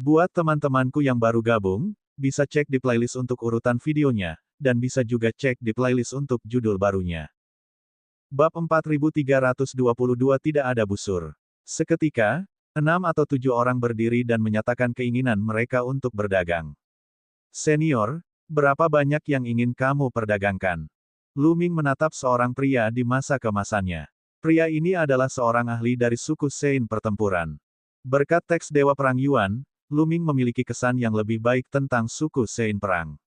Buat teman-temanku yang baru gabung, bisa cek di playlist untuk urutan videonya, dan bisa juga cek di playlist untuk judul barunya. Bab 4322 Tidak ada busur. Seketika, 6 atau 7 orang berdiri dan menyatakan keinginan mereka untuk berdagang. Senior, berapa banyak yang ingin kamu perdagangkan? Lu Ming menatap seorang pria di masa kemasannya. Pria ini adalah seorang ahli dari suku Sein pertempuran. Berkat teks Dewa Perang Yuan, Lu Ming memiliki kesan yang lebih baik tentang suku Sein perang.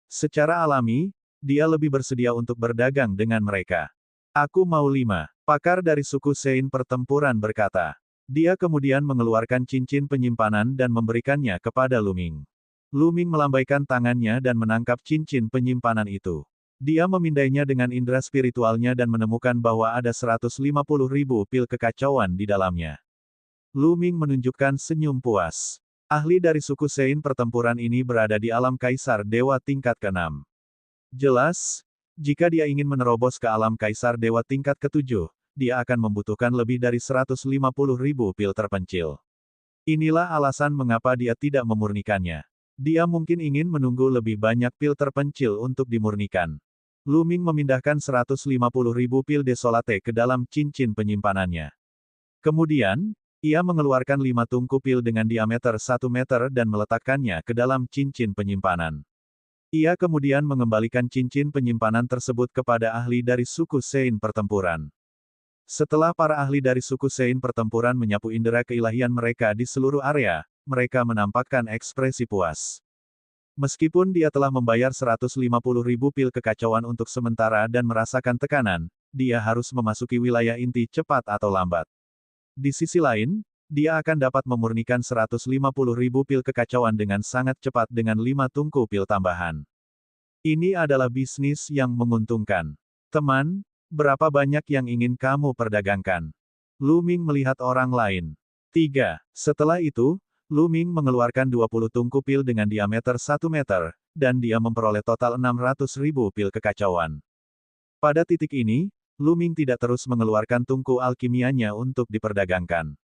Secara alami, dia lebih bersedia untuk berdagang dengan mereka. Aku mau 5. Pakar dari suku Sein pertempuran berkata. Dia kemudian mengeluarkan cincin penyimpanan dan memberikannya kepada Lu Ming. Lu Ming melambaikan tangannya dan menangkap cincin penyimpanan itu. Dia memindainya dengan indera spiritualnya dan menemukan bahwa ada 150.000 pil kekacauan di dalamnya. Lu Ming menunjukkan senyum puas. Ahli dari suku Sein pertempuran ini berada di alam kaisar dewa tingkat ke-6. Jelas, jika dia ingin menerobos ke alam kaisar dewa tingkat ke-7, dia akan membutuhkan lebih dari 150.000 pil terpencil. Inilah alasan mengapa dia tidak memurnikannya. Dia mungkin ingin menunggu lebih banyak pil terpencil untuk dimurnikan. Lu Ming memindahkan 150.000 pil desolate ke dalam cincin penyimpanannya. Kemudian, ia mengeluarkan 5 tungku pil dengan diameter 1 meter dan meletakkannya ke dalam cincin penyimpanan. Ia kemudian mengembalikan cincin penyimpanan tersebut kepada ahli dari suku Sein pertempuran. Setelah para ahli dari suku Sein pertempuran menyapu indera keilahian mereka di seluruh area, mereka menampakkan ekspresi puas. Meskipun dia telah membayar 150.000 pil kekacauan untuk sementara dan merasakan tekanan, dia harus memasuki wilayah inti cepat atau lambat. Di sisi lain, dia akan dapat memurnikan 150.000 pil kekacauan dengan sangat cepat dengan 5 tungku pil tambahan. Ini adalah bisnis yang menguntungkan. Teman, berapa banyak yang ingin kamu perdagangkan? Lu Ming melihat orang lain. 3. Setelah itu, Lu Ming mengeluarkan 20 tungku pil dengan diameter 1 meter, dan dia memperoleh total 600.000 pil kekacauan. Pada titik ini, Lu Ming tidak terus mengeluarkan tungku alkimianya untuk diperdagangkan.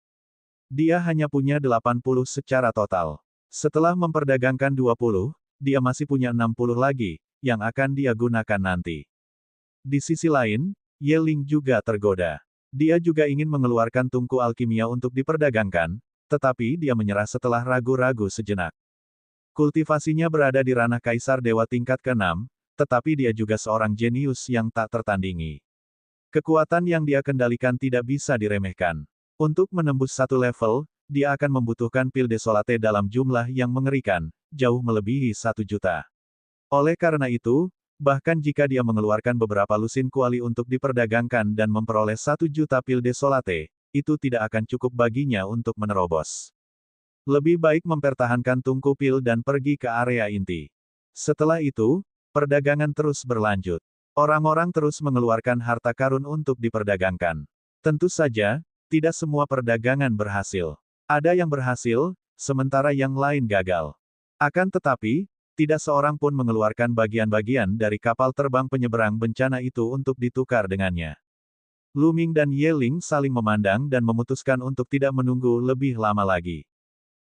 Dia hanya punya 80 secara total. Setelah memperdagangkan 20, dia masih punya 60 lagi, yang akan dia gunakan nanti. Di sisi lain, Ye Ling juga tergoda. Dia juga ingin mengeluarkan tungku alkimia untuk diperdagangkan, tetapi dia menyerah setelah ragu-ragu sejenak. Kultivasinya berada di ranah kaisar dewa tingkat ke-6, tetapi dia juga seorang jenius yang tak tertandingi. Kekuatan yang dia kendalikan tidak bisa diremehkan. Untuk menembus satu level, dia akan membutuhkan pil desolate dalam jumlah yang mengerikan, jauh melebihi 1 juta. Oleh karena itu, bahkan jika dia mengeluarkan beberapa lusin kuali untuk diperdagangkan dan memperoleh 1 juta pil desolate, itu tidak akan cukup baginya untuk menerobos. Lebih baik mempertahankan tungku pil dan pergi ke area inti. Setelah itu, perdagangan terus berlanjut. Orang-orang terus mengeluarkan harta karun untuk diperdagangkan. Tentu saja, tidak semua perdagangan berhasil. Ada yang berhasil, sementara yang lain gagal. Akan tetapi, tidak seorang pun mengeluarkan bagian-bagian dari kapal terbang penyeberang bencana itu untuk ditukar dengannya. Lu Ming dan Ye Ling saling memandang dan memutuskan untuk tidak menunggu lebih lama lagi.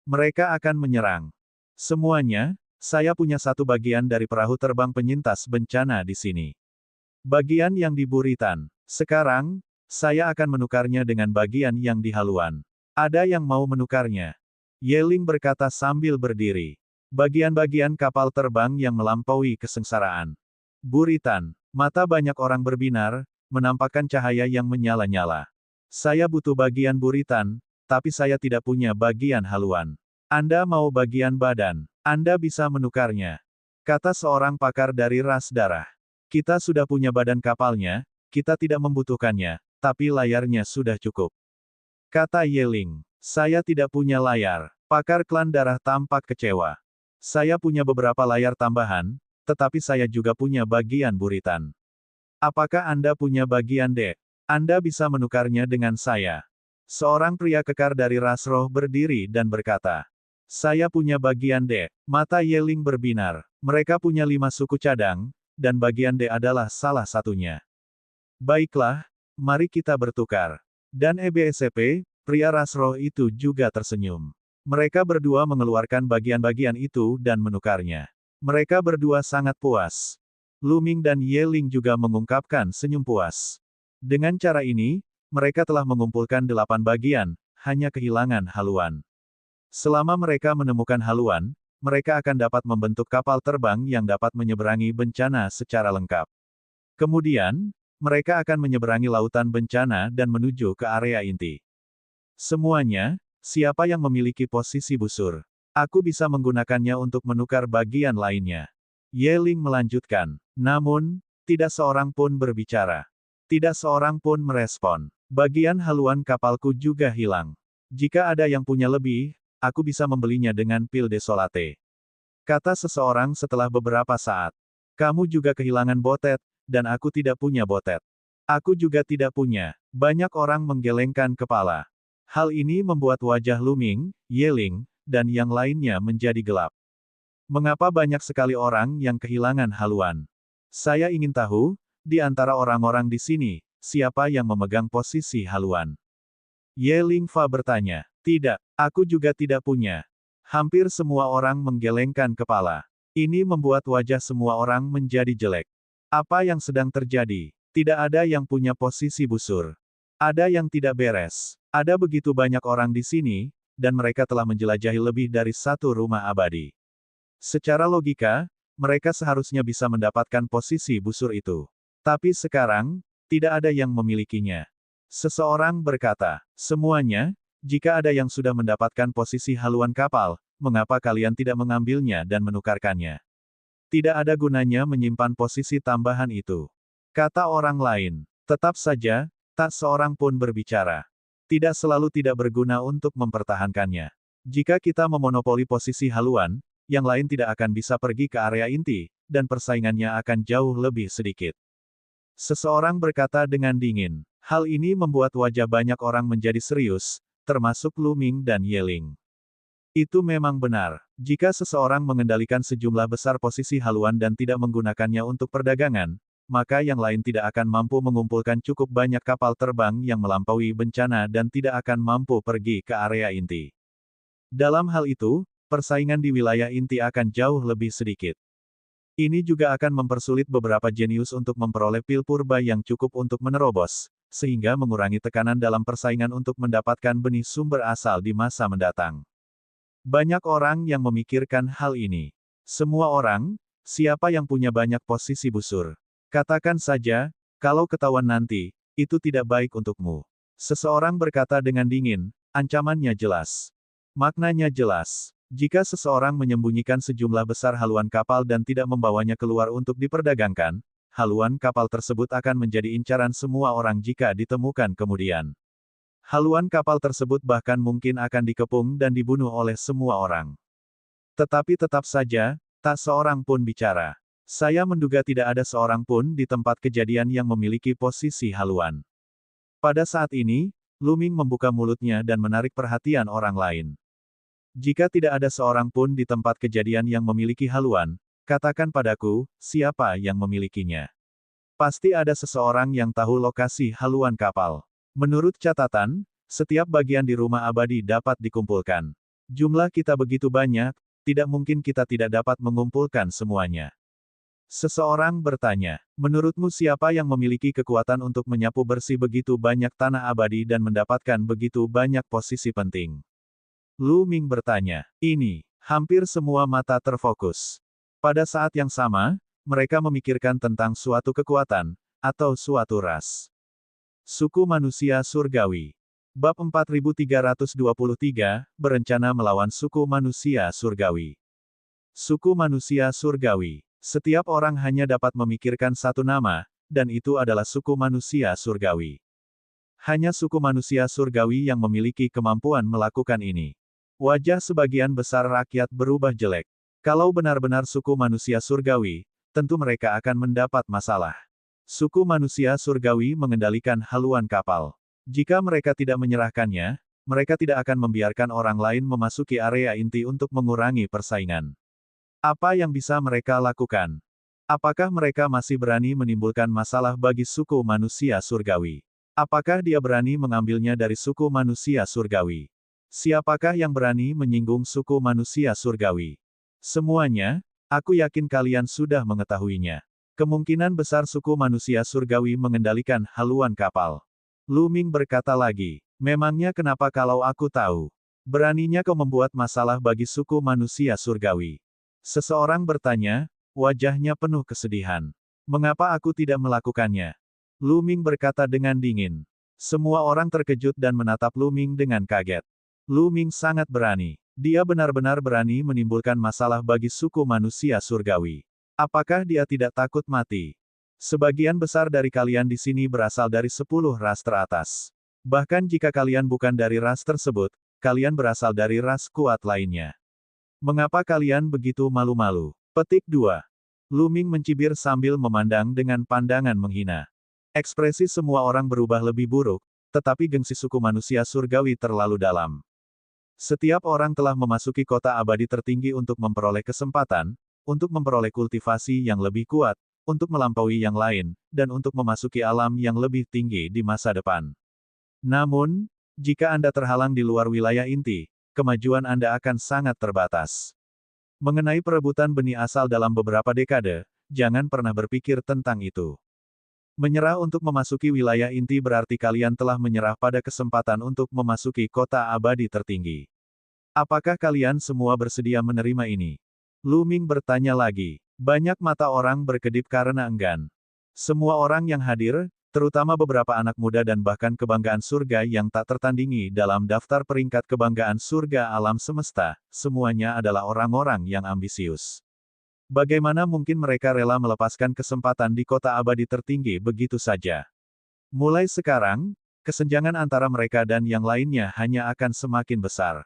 Mereka akan menyerang. Semuanya, saya punya satu bagian dari perahu terbang penyintas bencana di sini. Bagian yang di Buritan. Sekarang, saya akan menukarnya dengan bagian yang di Haluan. Ada yang mau menukarnya? Ye Ling berkata sambil berdiri. Bagian-bagian kapal terbang yang melampaui kesengsaraan. Buritan. Mata banyak orang berbinar, menampakkan cahaya yang menyala-nyala. Saya butuh bagian Buritan, tapi saya tidak punya bagian Haluan. Anda mau bagian badan. Anda bisa menukarnya. Kata seorang pakar dari ras darah. Kita sudah punya badan kapalnya, kita tidak membutuhkannya, tapi layarnya sudah cukup. Kata Ye Ling. Saya tidak punya layar. Pakar klan darah tampak kecewa. Saya punya beberapa layar tambahan, tetapi saya juga punya bagian Buritan. Apakah Anda punya bagian D? Anda bisa menukarnya dengan saya. Seorang pria kekar dari ras roh berdiri dan berkata. Saya punya bagian D. Mata Ye Ling berbinar. Mereka punya 5 suku cadang, dan bagian D adalah salah satunya. Baiklah, mari kita bertukar. Dan EBSCP, pria ras roh itu juga tersenyum. Mereka berdua mengeluarkan bagian-bagian itu dan menukarnya. Mereka berdua sangat puas. Lu Ming dan Ye Ling juga mengungkapkan senyum puas. Dengan cara ini, mereka telah mengumpulkan 8 bagian, hanya kehilangan haluan. Selama mereka menemukan haluan, mereka akan dapat membentuk kapal terbang yang dapat menyeberangi bencana secara lengkap. Kemudian, mereka akan menyeberangi lautan bencana dan menuju ke area inti. Semuanya, siapa yang memiliki posisi busur? Aku bisa menggunakannya untuk menukar bagian lainnya. Ye Ling melanjutkan. Namun, tidak seorang pun berbicara. Tidak seorang pun merespon. Bagian haluan kapalku juga hilang. Jika ada yang punya lebih, aku bisa membelinya dengan pil desolate. Kata seseorang setelah beberapa saat. Kamu juga kehilangan botet, dan aku tidak punya botet. Aku juga tidak punya. Banyak orang menggelengkan kepala. Hal ini membuat wajah Lu Ming, Ye Ling, dan yang lainnya menjadi gelap. Mengapa banyak sekali orang yang kehilangan haluan? Saya ingin tahu, di antara orang-orang di sini, siapa yang memegang posisi haluan? Ye Ling Fa bertanya. Tidak, aku juga tidak punya. Hampir semua orang menggelengkan kepala. Ini membuat wajah semua orang menjadi jelek. Apa yang sedang terjadi? Tidak ada yang punya posisi busur. Ada yang tidak beres. Ada begitu banyak orang di sini, dan mereka telah menjelajahi lebih dari satu rumah abadi. Secara logika, mereka seharusnya bisa mendapatkan posisi busur itu. Tapi sekarang, tidak ada yang memilikinya. Seseorang berkata, semuanya, jika ada yang sudah mendapatkan posisi haluan kapal, mengapa kalian tidak mengambilnya dan menukarkannya? Tidak ada gunanya menyimpan posisi tambahan itu. Kata orang lain. Tetap saja, tak seorang pun berbicara. Tidak selalu tidak berguna untuk mempertahankannya. Jika kita memonopoli posisi haluan, yang lain tidak akan bisa pergi ke area inti, dan persaingannya akan jauh lebih sedikit. Seseorang berkata dengan dingin. Hal ini membuat wajah banyak orang menjadi serius, termasuk Lu Ming dan Ye Ling. Itu memang benar. Jika seseorang mengendalikan sejumlah besar posisi haluan dan tidak menggunakannya untuk perdagangan, maka yang lain tidak akan mampu mengumpulkan cukup banyak kapal terbang yang melampaui bencana dan tidak akan mampu pergi ke area inti. Dalam hal itu, persaingan di wilayah inti akan jauh lebih sedikit. Ini juga akan mempersulit beberapa jenius untuk memperoleh pil purba yang cukup untuk menerobos, sehingga mengurangi tekanan dalam persaingan untuk mendapatkan benih sumber asal di masa mendatang. Banyak orang yang memikirkan hal ini. Semua orang, siapa yang punya banyak posisi busur? Katakan saja, kalau ketahuan nanti, itu tidak baik untukmu. Seseorang berkata dengan dingin, ancamannya jelas. Maknanya jelas. Jika seseorang menyembunyikan sejumlah besar haluan kapal dan tidak membawanya keluar untuk diperdagangkan, haluan kapal tersebut akan menjadi incaran semua orang jika ditemukan kemudian. Haluan kapal tersebut bahkan mungkin akan dikepung dan dibunuh oleh semua orang. Tetapi tetap saja, tak seorang pun bicara. Saya menduga tidak ada seorang pun di tempat kejadian yang memiliki posisi haluan. Pada saat ini, Lu Ming membuka mulutnya dan menarik perhatian orang lain. Jika tidak ada seorang pun di tempat kejadian yang memiliki haluan, katakan padaku, siapa yang memilikinya? Pasti ada seseorang yang tahu lokasi haluan kapal. Menurut catatan, setiap bagian di rumah abadi dapat dikumpulkan. Jumlah kita begitu banyak, tidak mungkin kita tidak dapat mengumpulkan semuanya. Seseorang bertanya, menurutmu siapa yang memiliki kekuatan untuk menyapu bersih begitu banyak tanah abadi dan mendapatkan begitu banyak posisi penting? Lu Ming bertanya. Ini, hampir semua mata terfokus. Pada saat yang sama, mereka memikirkan tentang suatu kekuatan, atau suatu ras. Suku manusia surgawi. Bab 4323, berencana melawan suku manusia surgawi. Suku manusia surgawi. Setiap orang hanya dapat memikirkan satu nama, dan itu adalah suku manusia surgawi. Hanya suku manusia surgawi yang memiliki kemampuan melakukan ini. Wajah sebagian besar rakyat berubah jelek. Kalau benar-benar suku manusia surgawi, tentu mereka akan mendapat masalah. Suku manusia surgawi mengendalikan haluan kapal. Jika mereka tidak menyerahkannya, mereka tidak akan membiarkan orang lain memasuki area inti untuk mengurangi persaingan. Apa yang bisa mereka lakukan? Apakah mereka masih berani menimbulkan masalah bagi suku manusia surgawi? Apakah dia berani mengambilnya dari suku manusia surgawi? Siapakah yang berani menyinggung suku manusia surgawi? Semuanya, aku yakin kalian sudah mengetahuinya. Kemungkinan besar suku manusia surgawi mengendalikan haluan kapal. Lu Ming berkata lagi, memangnya kenapa kalau aku tahu? Beraninya kau membuat masalah bagi suku manusia surgawi? Seseorang bertanya, wajahnya penuh kesedihan. Mengapa aku tidak melakukannya? Lu Ming berkata dengan dingin. Semua orang terkejut dan menatap Lu Ming dengan kaget. Lu Ming sangat berani. Dia benar-benar berani menimbulkan masalah bagi suku manusia surgawi. Apakah dia tidak takut mati? Sebagian besar dari kalian di sini berasal dari 10 ras teratas. Bahkan jika kalian bukan dari ras tersebut, kalian berasal dari ras kuat lainnya. Mengapa kalian begitu malu-malu? Petik 2. Lu Ming mencibir sambil memandang dengan pandangan menghina. Ekspresi semua orang berubah lebih buruk, tetapi gengsi suku manusia surgawi terlalu dalam. Setiap orang telah memasuki kota abadi tertinggi untuk memperoleh kesempatan, untuk memperoleh kultivasi yang lebih kuat, untuk melampaui yang lain, dan untuk memasuki alam yang lebih tinggi di masa depan. Namun, jika Anda terhalang di luar wilayah inti, kemajuan Anda akan sangat terbatas. Mengenai perebutan benih asal dalam beberapa dekade, jangan pernah berpikir tentang itu. Menyerah untuk memasuki wilayah inti berarti kalian telah menyerah pada kesempatan untuk memasuki kota abadi tertinggi. Apakah kalian semua bersedia menerima ini? Lu Ming bertanya lagi. Banyak mata orang berkedip karena enggan. Semua orang yang hadir, terutama beberapa anak muda dan bahkan kebanggaan surga yang tak tertandingi dalam daftar peringkat kebanggaan surga alam semesta, semuanya adalah orang-orang yang ambisius. Bagaimana mungkin mereka rela melepaskan kesempatan di kota abadi tertinggi begitu saja? Mulai sekarang, kesenjangan antara mereka dan yang lainnya hanya akan semakin besar.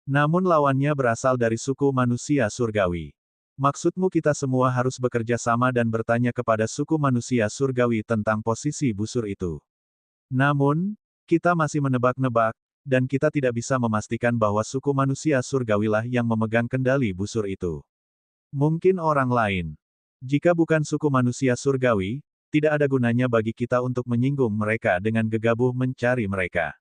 Namun lawannya berasal dari suku manusia surgawi. Maksudmu kita semua harus bekerja sama dan bertanya kepada suku manusia surgawi tentang posisi busur itu. Namun, kita masih menebak-nebak, dan kita tidak bisa memastikan bahwa suku manusia surgawilah yang memegang kendali busur itu. Mungkin orang lain. Jika bukan suku manusia surgawi, tidak ada gunanya bagi kita untuk menyinggung mereka dengan gegabah mencari mereka.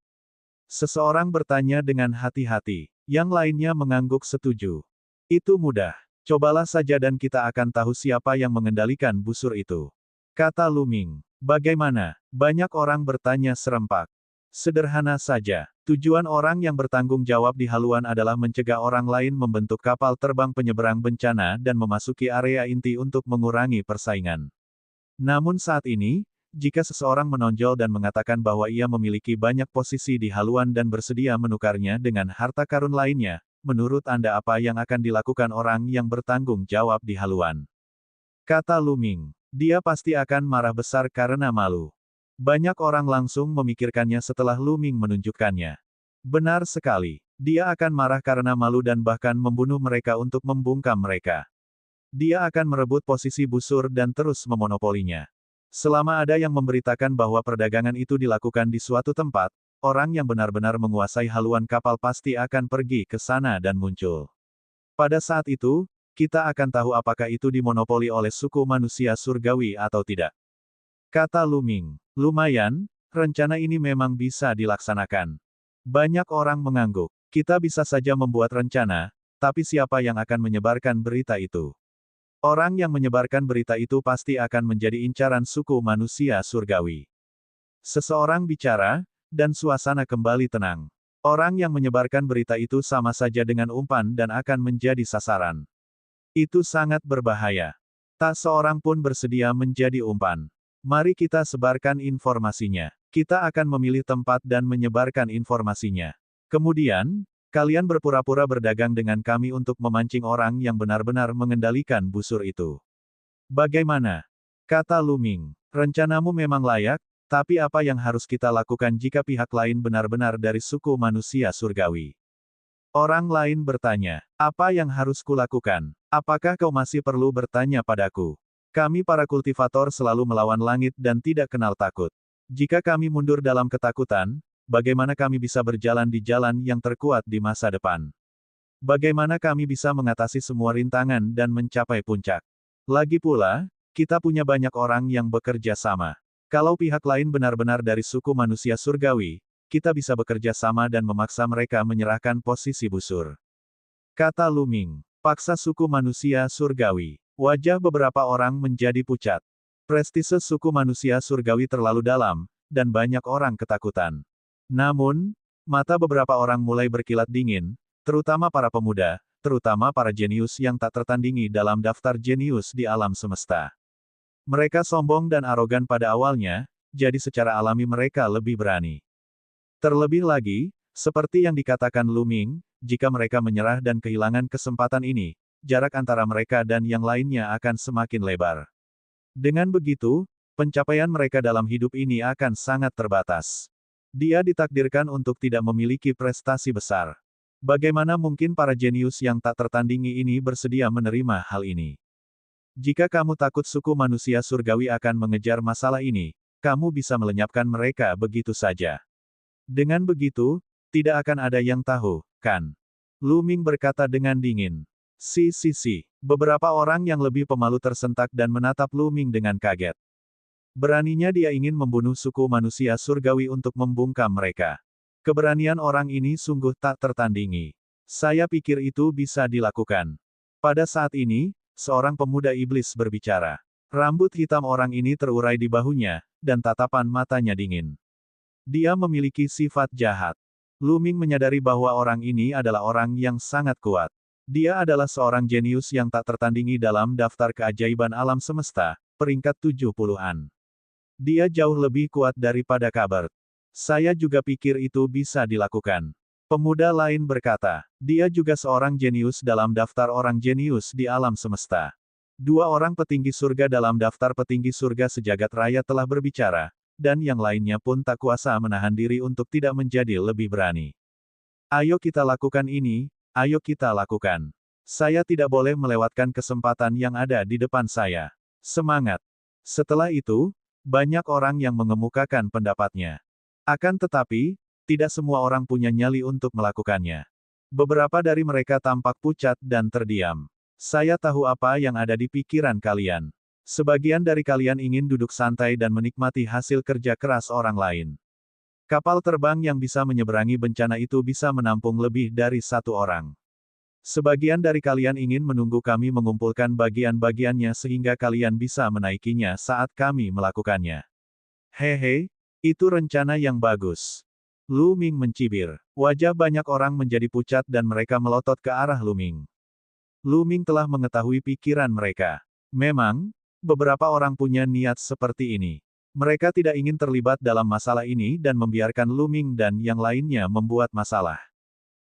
Seseorang bertanya dengan hati-hati, yang lainnya mengangguk setuju. Itu mudah. Cobalah saja dan kita akan tahu siapa yang mengendalikan busur itu. Kata Lu Ming. Bagaimana? Banyak orang bertanya serempak. Sederhana saja. Tujuan orang yang bertanggung jawab di haluan adalah mencegah orang lain membentuk kapal terbang penyeberang bencana dan memasuki area inti untuk mengurangi persaingan. Namun saat ini, jika seseorang menonjol dan mengatakan bahwa ia memiliki banyak posisi di haluan dan bersedia menukarnya dengan harta karun lainnya, menurut Anda apa yang akan dilakukan orang yang bertanggung jawab di haluan? Kata Lu Ming. Dia pasti akan marah besar karena malu. Banyak orang langsung memikirkannya setelah Lu Ming menunjukkannya. Benar sekali. Dia akan marah karena malu dan bahkan membunuh mereka untuk membungkam mereka. Dia akan merebut posisi busur dan terus memonopolinya. Selama ada yang memberitakan bahwa perdagangan itu dilakukan di suatu tempat, orang yang benar-benar menguasai haluan kapal pasti akan pergi ke sana dan muncul. Pada saat itu, kita akan tahu apakah itu dimonopoli oleh suku manusia surgawi atau tidak. Kata Lu Ming. Lumayan, rencana ini memang bisa dilaksanakan. Banyak orang mengangguk. Kita bisa saja membuat rencana, tapi siapa yang akan menyebarkan berita itu? Orang yang menyebarkan berita itu pasti akan menjadi incaran suku manusia surgawi. Seseorang bicara, dan suasana kembali tenang. Orang yang menyebarkan berita itu sama saja dengan umpan dan akan menjadi sasaran. Itu sangat berbahaya. Tak seorang pun bersedia menjadi umpan. Mari kita sebarkan informasinya. Kita akan memilih tempat dan menyebarkan informasinya. Kemudian, kalian berpura-pura berdagang dengan kami untuk memancing orang yang benar-benar mengendalikan busur itu. Bagaimana? Kata Lu Ming. Rencanamu memang layak, tapi apa yang harus kita lakukan jika pihak lain benar-benar dari suku manusia surgawi? Orang lain bertanya, apa yang harus kulakukan? Apakah kau masih perlu bertanya padaku? Kami para kultivator selalu melawan langit dan tidak kenal takut. Jika kami mundur dalam ketakutan, bagaimana kami bisa berjalan di jalan yang terkuat di masa depan? Bagaimana kami bisa mengatasi semua rintangan dan mencapai puncak? Lagi pula, kita punya banyak orang yang bekerja sama. Kalau pihak lain benar-benar dari suku manusia surgawi, kita bisa bekerja sama dan memaksa mereka menyerahkan posisi busur. Kata Lu Ming. Paksa suku manusia surgawi. Wajah beberapa orang menjadi pucat. Prestise suku manusia surgawi terlalu dalam, dan banyak orang ketakutan. Namun, mata beberapa orang mulai berkilat dingin, terutama para pemuda, terutama para jenius yang tak tertandingi dalam daftar jenius di alam semesta. Mereka sombong dan arogan pada awalnya, jadi secara alami mereka lebih berani. Terlebih lagi, seperti yang dikatakan Lu Ming, jika mereka menyerah dan kehilangan kesempatan ini, jarak antara mereka dan yang lainnya akan semakin lebar. Dengan begitu, pencapaian mereka dalam hidup ini akan sangat terbatas. Dia ditakdirkan untuk tidak memiliki prestasi besar. Bagaimana mungkin para jenius yang tak tertandingi ini bersedia menerima hal ini? Jika kamu takut suku manusia surgawi akan mengejar masalah ini, kamu bisa melenyapkan mereka begitu saja. Dengan begitu, tidak akan ada yang tahu, kan? Lu Ming berkata dengan dingin. Si. Beberapa orang yang lebih pemalu tersentak dan menatap Lu Ming dengan kaget. Beraninya dia ingin membunuh suku manusia surgawi untuk membungkam mereka. Keberanian orang ini sungguh tak tertandingi. Saya pikir itu bisa dilakukan. Pada saat ini, seorang pemuda iblis berbicara. Rambut hitam orang ini terurai di bahunya, dan tatapan matanya dingin. Dia memiliki sifat jahat. Lu Ming menyadari bahwa orang ini adalah orang yang sangat kuat. Dia adalah seorang jenius yang tak tertandingi dalam daftar keajaiban alam semesta, peringkat 70-an. Dia jauh lebih kuat daripada Kabert. Saya juga pikir itu bisa dilakukan. Pemuda lain berkata, dia juga seorang jenius dalam daftar orang jenius di alam semesta. Dua orang petinggi surga dalam daftar petinggi surga sejagat raya telah berbicara, dan yang lainnya pun tak kuasa menahan diri untuk tidak menjadi lebih berani. Ayo kita lakukan ini, ayo kita lakukan. Saya tidak boleh melewatkan kesempatan yang ada di depan saya. Semangat. Setelah itu, banyak orang yang mengemukakan pendapatnya. Akan tetapi, tidak semua orang punya nyali untuk melakukannya. Beberapa dari mereka tampak pucat dan terdiam. Saya tahu apa yang ada di pikiran kalian. Sebagian dari kalian ingin duduk santai dan menikmati hasil kerja keras orang lain. Kapal terbang yang bisa menyeberangi bencana itu bisa menampung lebih dari satu orang. Sebagian dari kalian ingin menunggu kami mengumpulkan bagian-bagiannya sehingga kalian bisa menaikinya saat kami melakukannya. Hehe, itu rencana yang bagus. Lu Ming mencibir. Wajah banyak orang menjadi pucat dan mereka melotot ke arah Lu Ming. Lu Ming telah mengetahui pikiran mereka. Memang, beberapa orang punya niat seperti ini. Mereka tidak ingin terlibat dalam masalah ini dan membiarkan Lu Ming dan yang lainnya membuat masalah.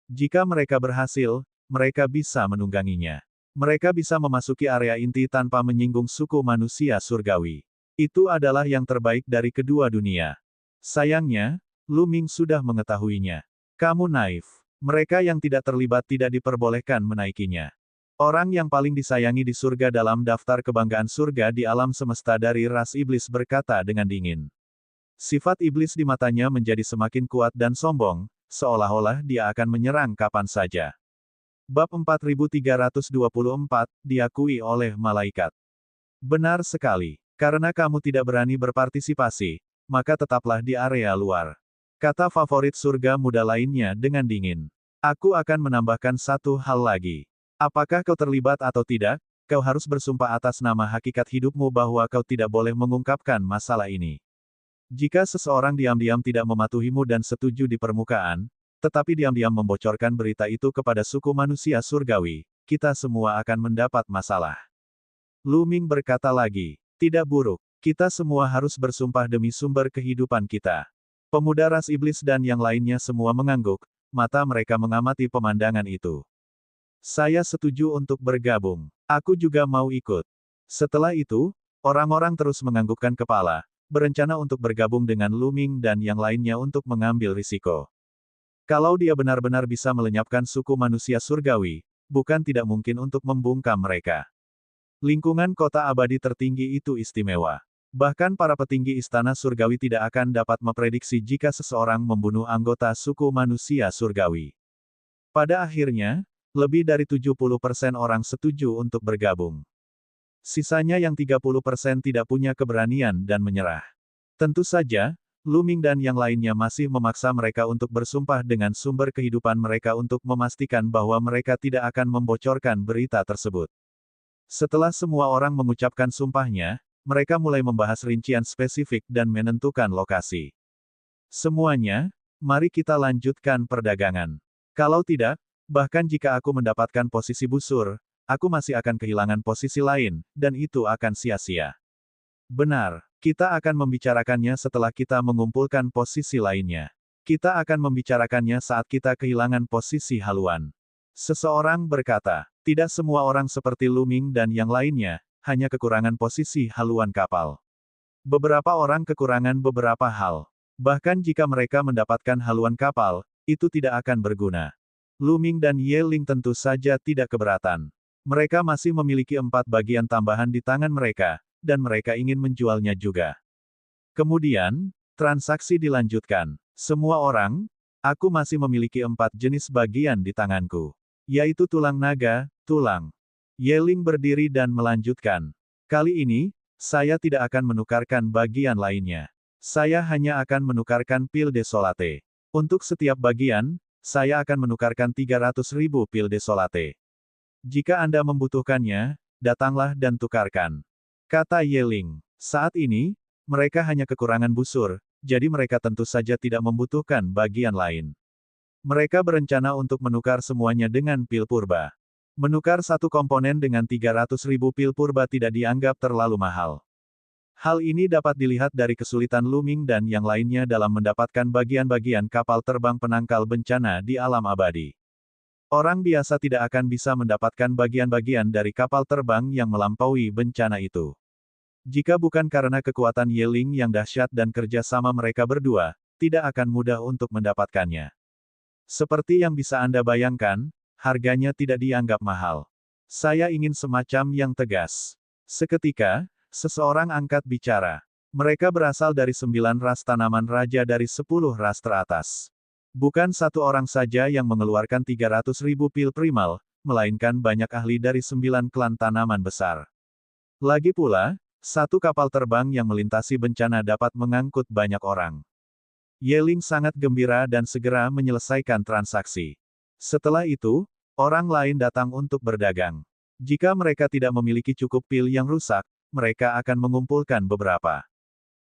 Jika mereka berhasil, mereka bisa menungganginya. Mereka bisa memasuki area inti tanpa menyinggung suku manusia surgawi. Itu adalah yang terbaik dari kedua dunia. Sayangnya, Lu Ming sudah mengetahuinya. Kamu naif. Mereka yang tidak terlibat tidak diperbolehkan menaikinya. Orang yang paling disayangi di surga dalam daftar kebanggaan surga di alam semesta dari ras iblis berkata dengan dingin. Sifat iblis di matanya menjadi semakin kuat dan sombong, seolah-olah dia akan menyerang kapan saja. Bab 4324, diakui oleh malaikat. Benar sekali. Karena kamu tidak berani berpartisipasi, maka tetaplah di area luar. Kata favorit surga muda lainnya dengan dingin. Aku akan menambahkan satu hal lagi. Apakah kau terlibat atau tidak, kau harus bersumpah atas nama hakikat hidupmu bahwa kau tidak boleh mengungkapkan masalah ini. Jika seseorang diam-diam tidak mematuhimu dan setuju di permukaan, tetapi diam-diam membocorkan berita itu kepada suku manusia surgawi, kita semua akan mendapat masalah. Lu Ming berkata lagi, tidak buruk, kita semua harus bersumpah demi sumber kehidupan kita. Pemuda ras iblis dan yang lainnya semua mengangguk, mata mereka mengamati pemandangan itu. Saya setuju untuk bergabung. Aku juga mau ikut. Setelah itu, orang-orang terus menganggukkan kepala, berencana untuk bergabung dengan Lu Ming dan yang lainnya untuk mengambil risiko. Kalau dia benar-benar bisa melenyapkan suku manusia surgawi, bukan tidak mungkin untuk membungkam mereka. Lingkungan kota abadi tertinggi itu istimewa. Bahkan para petinggi istana surgawi tidak akan dapat memprediksi jika seseorang membunuh anggota suku manusia surgawi. Pada akhirnya, lebih dari 70% orang setuju untuk bergabung. Sisanya yang 30% tidak punya keberanian dan menyerah. Tentu saja, Lu Ming dan yang lainnya masih memaksa mereka untuk bersumpah dengan sumber kehidupan mereka untuk memastikan bahwa mereka tidak akan membocorkan berita tersebut. Setelah semua orang mengucapkan sumpahnya, mereka mulai membahas rincian spesifik dan menentukan lokasi. Semuanya, mari kita lanjutkan perdagangan. Kalau tidak, bahkan jika aku mendapatkan posisi busur, aku masih akan kehilangan posisi lain, dan itu akan sia-sia. Benar, kita akan membicarakannya setelah kita mengumpulkan posisi lainnya. Kita akan membicarakannya saat kita kehilangan posisi haluan. Seseorang berkata, tidak semua orang seperti Lu Ming dan yang lainnya, hanya kekurangan posisi haluan kapal. Beberapa orang kekurangan beberapa hal. Bahkan jika mereka mendapatkan haluan kapal, itu tidak akan berguna. Lu Ming dan Ye Ling tentu saja tidak keberatan. Mereka masih memiliki 4 bagian tambahan di tangan mereka, dan mereka ingin menjualnya juga. Kemudian, transaksi dilanjutkan. Semua orang, aku masih memiliki 4 jenis bagian di tanganku. Yaitu tulang naga, tulang. Ye Ling berdiri dan melanjutkan. Kali ini, saya tidak akan menukarkan bagian lainnya. Saya hanya akan menukarkan pil desolate. Untuk setiap bagian, saya akan menukarkan 300.000 pil desolate. Jika Anda membutuhkannya, datanglah dan tukarkan. Kata Ye Ling. Saat ini, mereka hanya kekurangan busur, jadi mereka tentu saja tidak membutuhkan bagian lain. Mereka berencana untuk menukar semuanya dengan pil purba. Menukar satu komponen dengan 300.000 pil purba tidak dianggap terlalu mahal. Hal ini dapat dilihat dari kesulitan Lu Ming dan yang lainnya dalam mendapatkan bagian-bagian kapal terbang penangkal bencana di alam abadi. Orang biasa tidak akan bisa mendapatkan bagian-bagian dari kapal terbang yang melampaui bencana itu. Jika bukan karena kekuatan Ye Ling yang dahsyat dan kerja sama mereka berdua, tidak akan mudah untuk mendapatkannya. Seperti yang bisa Anda bayangkan, harganya tidak dianggap mahal. Saya ingin semacam yang tegas. Seketika, seseorang angkat bicara. Mereka berasal dari 9 ras tanaman raja dari 10 ras teratas. Bukan satu orang saja yang mengeluarkan 300.000 pil primal, melainkan banyak ahli dari 9 klan tanaman besar. Lagi pula, satu kapal terbang yang melintasi bencana dapat mengangkut banyak orang. Ye Ling sangat gembira dan segera menyelesaikan transaksi. Setelah itu, orang lain datang untuk berdagang. Jika mereka tidak memiliki cukup pil yang rusak, mereka akan mengumpulkan beberapa.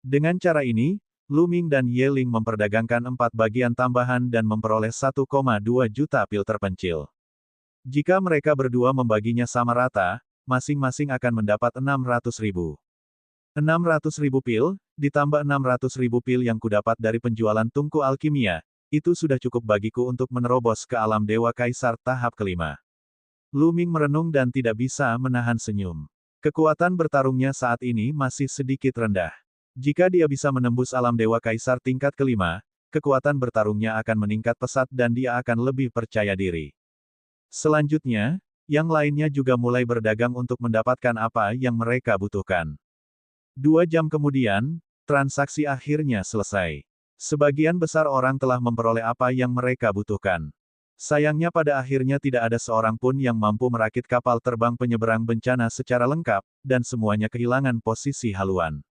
Dengan cara ini, Lu Ming dan Ye Ling memperdagangkan 4 bagian tambahan dan memperoleh 1,2 juta pil terpencil. Jika mereka berdua membaginya sama rata, masing-masing akan mendapat 600.000. 600.000 pil, ditambah 600.000 pil yang kudapat dari penjualan tungku alkimia, itu sudah cukup bagiku untuk menerobos ke alam Dewa Kaisar tahap kelima. Lu Ming merenung dan tidak bisa menahan senyum. Kekuatan bertarungnya saat ini masih sedikit rendah. Jika dia bisa menembus alam Dewa Kaisar tingkat kelima, kekuatan bertarungnya akan meningkat pesat dan dia akan lebih percaya diri. Selanjutnya, yang lainnya juga mulai berdagang untuk mendapatkan apa yang mereka butuhkan. 2 jam kemudian, transaksi akhirnya selesai. Sebagian besar orang telah memperoleh apa yang mereka butuhkan. Sayangnya pada akhirnya tidak ada seorang pun yang mampu merakit kapal terbang penyeberang bencana secara lengkap, dan semuanya kehilangan posisi haluan.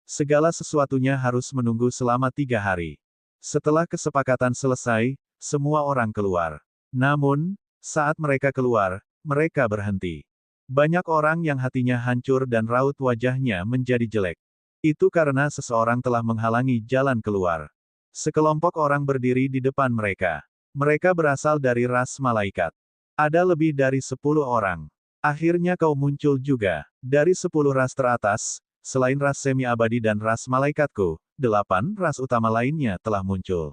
Segala sesuatunya harus menunggu selama 3 hari. Setelah kesepakatan selesai, semua orang keluar. Namun, saat mereka keluar, mereka berhenti. Banyak orang yang hatinya hancur dan raut wajahnya menjadi jelek. Itu karena seseorang telah menghalangi jalan keluar. Sekelompok orang berdiri di depan mereka. Mereka berasal dari ras malaikat. Ada lebih dari 10 orang. Akhirnya kau muncul juga. Dari 10 ras teratas, selain ras semi-abadi dan ras malaikatku, 8 ras utama lainnya telah muncul.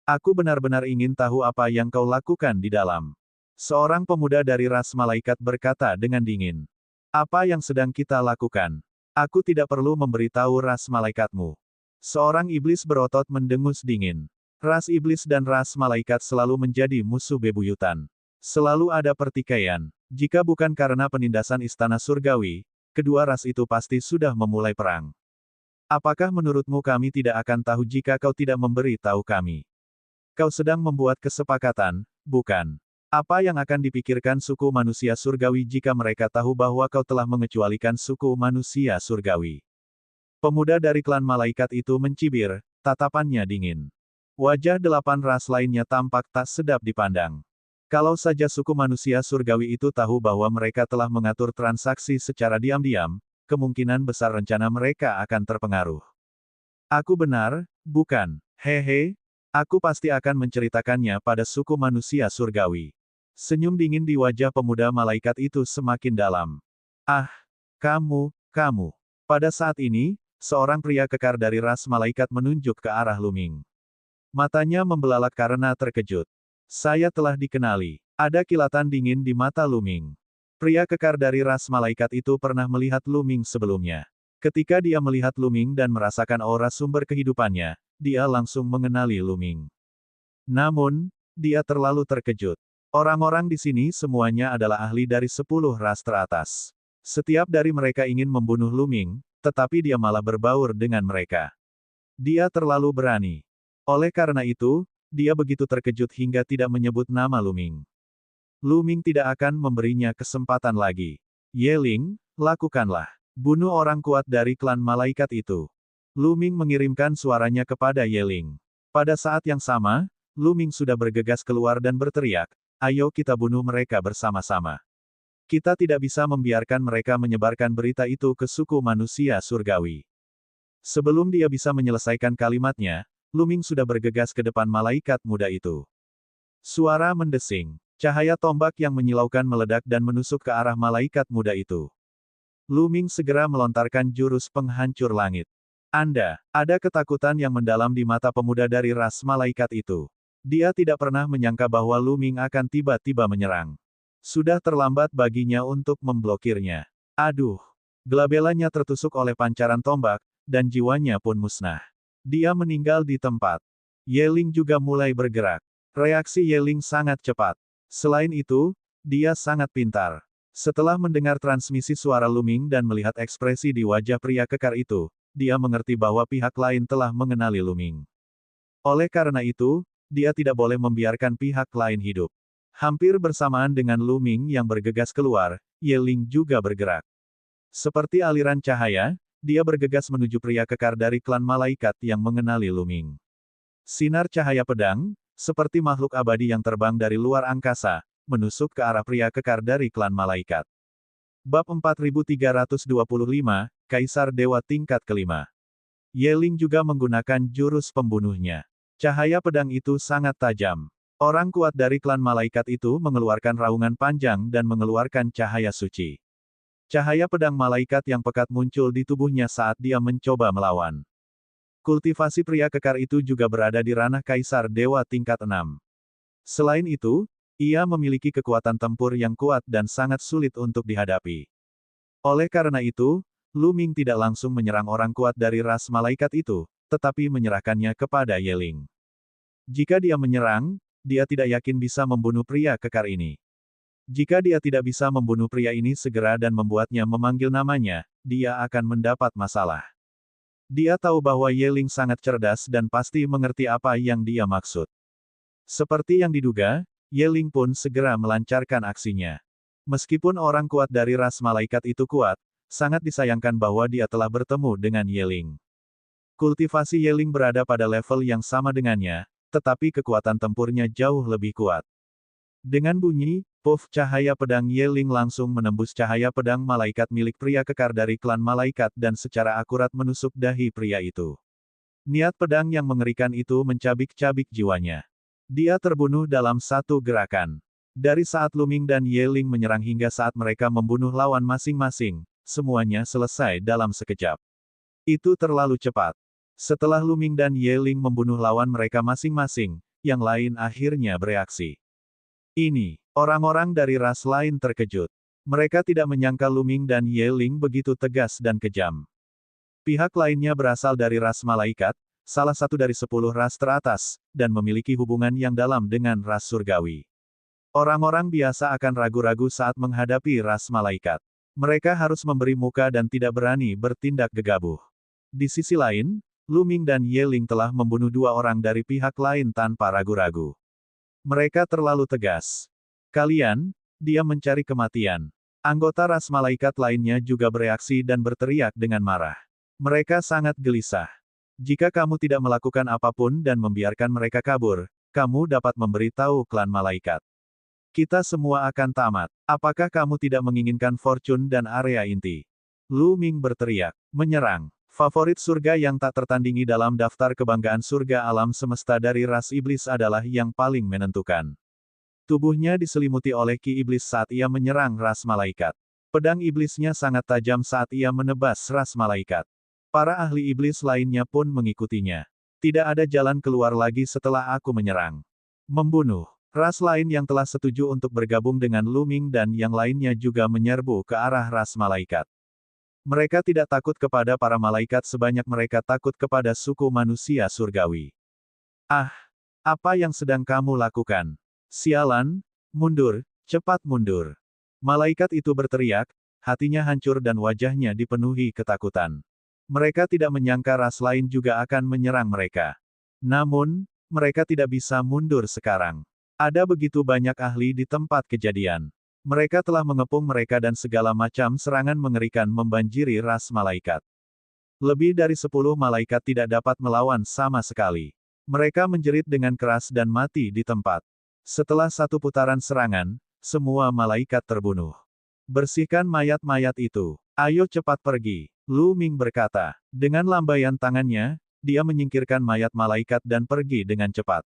Aku benar-benar ingin tahu apa yang kau lakukan di dalam. Seorang pemuda dari ras malaikat berkata dengan dingin. Apa yang sedang kita lakukan? Aku tidak perlu memberitahu ras malaikatmu. Seorang iblis berotot mendengus dingin. Ras iblis dan ras malaikat selalu menjadi musuh bebuyutan. Selalu ada pertikaian. Jika bukan karena penindasan istana surgawi, kedua ras itu pasti sudah memulai perang. Apakah menurutmu kami tidak akan tahu jika kau tidak memberi tahu kami? Kau sedang membuat kesepakatan, bukan? Apa yang akan dipikirkan suku manusia surgawi jika mereka tahu bahwa kau telah mengecualikan suku manusia surgawi? Pemuda dari klan malaikat itu mencibir, tatapannya dingin. Wajah 8 ras lainnya tampak tak sedap dipandang. Kalau saja suku manusia surgawi itu tahu bahwa mereka telah mengatur transaksi secara diam-diam, kemungkinan besar rencana mereka akan terpengaruh. Aku benar, bukan? Hehe, aku pasti akan menceritakannya pada suku manusia surgawi. Senyum dingin di wajah pemuda malaikat itu semakin dalam. Ah, kamu. Pada saat ini, seorang pria kekar dari ras malaikat menunjuk ke arah Luming. Matanya membelalak karena terkejut. Saya telah dikenali. Ada kilatan dingin di mata Luming. Pria kekar dari ras malaikat itu pernah melihat Luming sebelumnya. Ketika dia melihat Luming dan merasakan aura sumber kehidupannya, dia langsung mengenali Luming. Namun, dia terlalu terkejut. Orang-orang di sini semuanya adalah ahli dari 10 ras teratas. Setiap dari mereka ingin membunuh Luming, tetapi dia malah berbaur dengan mereka. Dia terlalu berani. Oleh karena itu, dia begitu terkejut hingga tidak menyebut nama Luming. Luming tidak akan memberinya kesempatan lagi. Yeling, lakukanlah. Bunuh orang kuat dari klan malaikat itu. Luming mengirimkan suaranya kepada Yeling. Pada saat yang sama, Luming sudah bergegas keluar dan berteriak, "Ayo kita bunuh mereka bersama-sama. Kita tidak bisa membiarkan mereka menyebarkan berita itu ke suku manusia surgawi." Sebelum dia bisa menyelesaikan kalimatnya, Luming sudah bergegas ke depan malaikat muda itu. Suara mendesing. Cahaya tombak yang menyilaukan meledak dan menusuk ke arah malaikat muda itu. Luming segera melontarkan jurus penghancur langit. Ada ketakutan yang mendalam di mata pemuda dari ras malaikat itu. Dia tidak pernah menyangka bahwa Luming akan tiba-tiba menyerang. Sudah terlambat baginya untuk memblokirnya. Aduh! Gelabelanya tertusuk oleh pancaran tombak, dan jiwanya pun musnah. Dia meninggal di tempat. Yeling juga mulai bergerak. Reaksi Yeling sangat cepat. Selain itu, dia sangat pintar. Setelah mendengar transmisi suara Luming dan melihat ekspresi di wajah pria kekar itu, dia mengerti bahwa pihak lain telah mengenali Luming. Oleh karena itu, dia tidak boleh membiarkan pihak lain hidup. Hampir bersamaan dengan Luming yang bergegas keluar, Yeling juga bergerak. Seperti aliran cahaya, dia bergegas menuju pria kekar dari klan malaikat yang mengenali Luming. Sinar cahaya pedang, seperti makhluk abadi yang terbang dari luar angkasa, menusuk ke arah pria kekar dari klan malaikat. Bab 4325, Kaisar Dewa tingkat kelima. Yeling juga menggunakan jurus pembunuhnya. Cahaya pedang itu sangat tajam. Orang kuat dari klan malaikat itu mengeluarkan raungan panjang dan mengeluarkan cahaya suci. Cahaya pedang malaikat yang pekat muncul di tubuhnya saat dia mencoba melawan. Kultivasi pria kekar itu juga berada di ranah Kaisar Dewa tingkat 6. Selain itu, ia memiliki kekuatan tempur yang kuat dan sangat sulit untuk dihadapi. Oleh karena itu, Luming tidak langsung menyerang orang kuat dari ras malaikat itu, tetapi menyerahkannya kepada Yeling. Jika dia menyerang, dia tidak yakin bisa membunuh pria kekar ini. Jika dia tidak bisa membunuh pria ini segera dan membuatnya memanggil namanya, dia akan mendapat masalah. Dia tahu bahwa Yeling sangat cerdas dan pasti mengerti apa yang dia maksud. Seperti yang diduga, Yeling pun segera melancarkan aksinya. Meskipun orang kuat dari ras malaikat itu kuat, sangat disayangkan bahwa dia telah bertemu dengan Yeling. Kultivasi Yeling berada pada level yang sama dengannya, tetapi kekuatan tempurnya jauh lebih kuat. Dengan bunyi, puff cahaya pedang Yeling langsung menembus cahaya pedang malaikat milik pria kekar dari klan malaikat dan secara akurat menusuk dahi pria itu. Niat pedang yang mengerikan itu mencabik-cabik jiwanya. Dia terbunuh dalam satu gerakan. Dari saat Luming dan Yeling menyerang hingga saat mereka membunuh lawan masing-masing, semuanya selesai dalam sekejap. Itu terlalu cepat. Setelah Luming dan Yeling membunuh lawan mereka masing-masing, yang lain akhirnya bereaksi. Ini, orang-orang dari ras lain terkejut. Mereka tidak menyangka Luming dan Yeling begitu tegas dan kejam. Pihak lainnya berasal dari ras malaikat, salah satu dari 10 ras teratas, dan memiliki hubungan yang dalam dengan ras surgawi. Orang-orang biasa akan ragu-ragu saat menghadapi ras malaikat. Mereka harus memberi muka dan tidak berani bertindak gegabah. Di sisi lain, Luming dan Yeling telah membunuh 2 orang dari pihak lain tanpa ragu-ragu. Mereka terlalu tegas. Kalian, dia mencari kematian. Anggota ras malaikat lainnya juga bereaksi dan berteriak dengan marah. Mereka sangat gelisah. Jika kamu tidak melakukan apapun dan membiarkan mereka kabur, kamu dapat memberitahu klan malaikat. Kita semua akan tamat. Apakah kamu tidak menginginkan fortune dan area inti? Lu Ming berteriak. Menyerang. Favorit surga yang tak tertandingi dalam daftar kebanggaan surga alam semesta dari ras iblis adalah yang paling menentukan. Tubuhnya diselimuti oleh ki iblis saat ia menyerang ras malaikat. Pedang iblisnya sangat tajam saat ia menebas ras malaikat. Para ahli iblis lainnya pun mengikutinya. Tidak ada jalan keluar lagi setelah aku menyerang. Membunuh. Ras lain yang telah setuju untuk bergabung dengan Lu Ming dan yang lainnya juga menyerbu ke arah ras malaikat. Mereka tidak takut kepada para malaikat sebanyak mereka takut kepada suku manusia surgawi. Ah, apa yang sedang kamu lakukan? Sialan, mundur, cepat mundur. Malaikat itu berteriak, hatinya hancur dan wajahnya dipenuhi ketakutan. Mereka tidak menyangka ras lain juga akan menyerang mereka. Namun, mereka tidak bisa mundur sekarang. Ada begitu banyak ahli di tempat kejadian. Mereka telah mengepung mereka dan segala macam serangan mengerikan membanjiri ras malaikat. Lebih dari 10 malaikat tidak dapat melawan sama sekali. Mereka menjerit dengan keras dan mati di tempat. Setelah satu putaran serangan, semua malaikat terbunuh. Bersihkan mayat-mayat itu. Ayo cepat pergi. Lu Ming berkata. Dengan lambaian tangannya, dia menyingkirkan mayat malaikat dan pergi dengan cepat.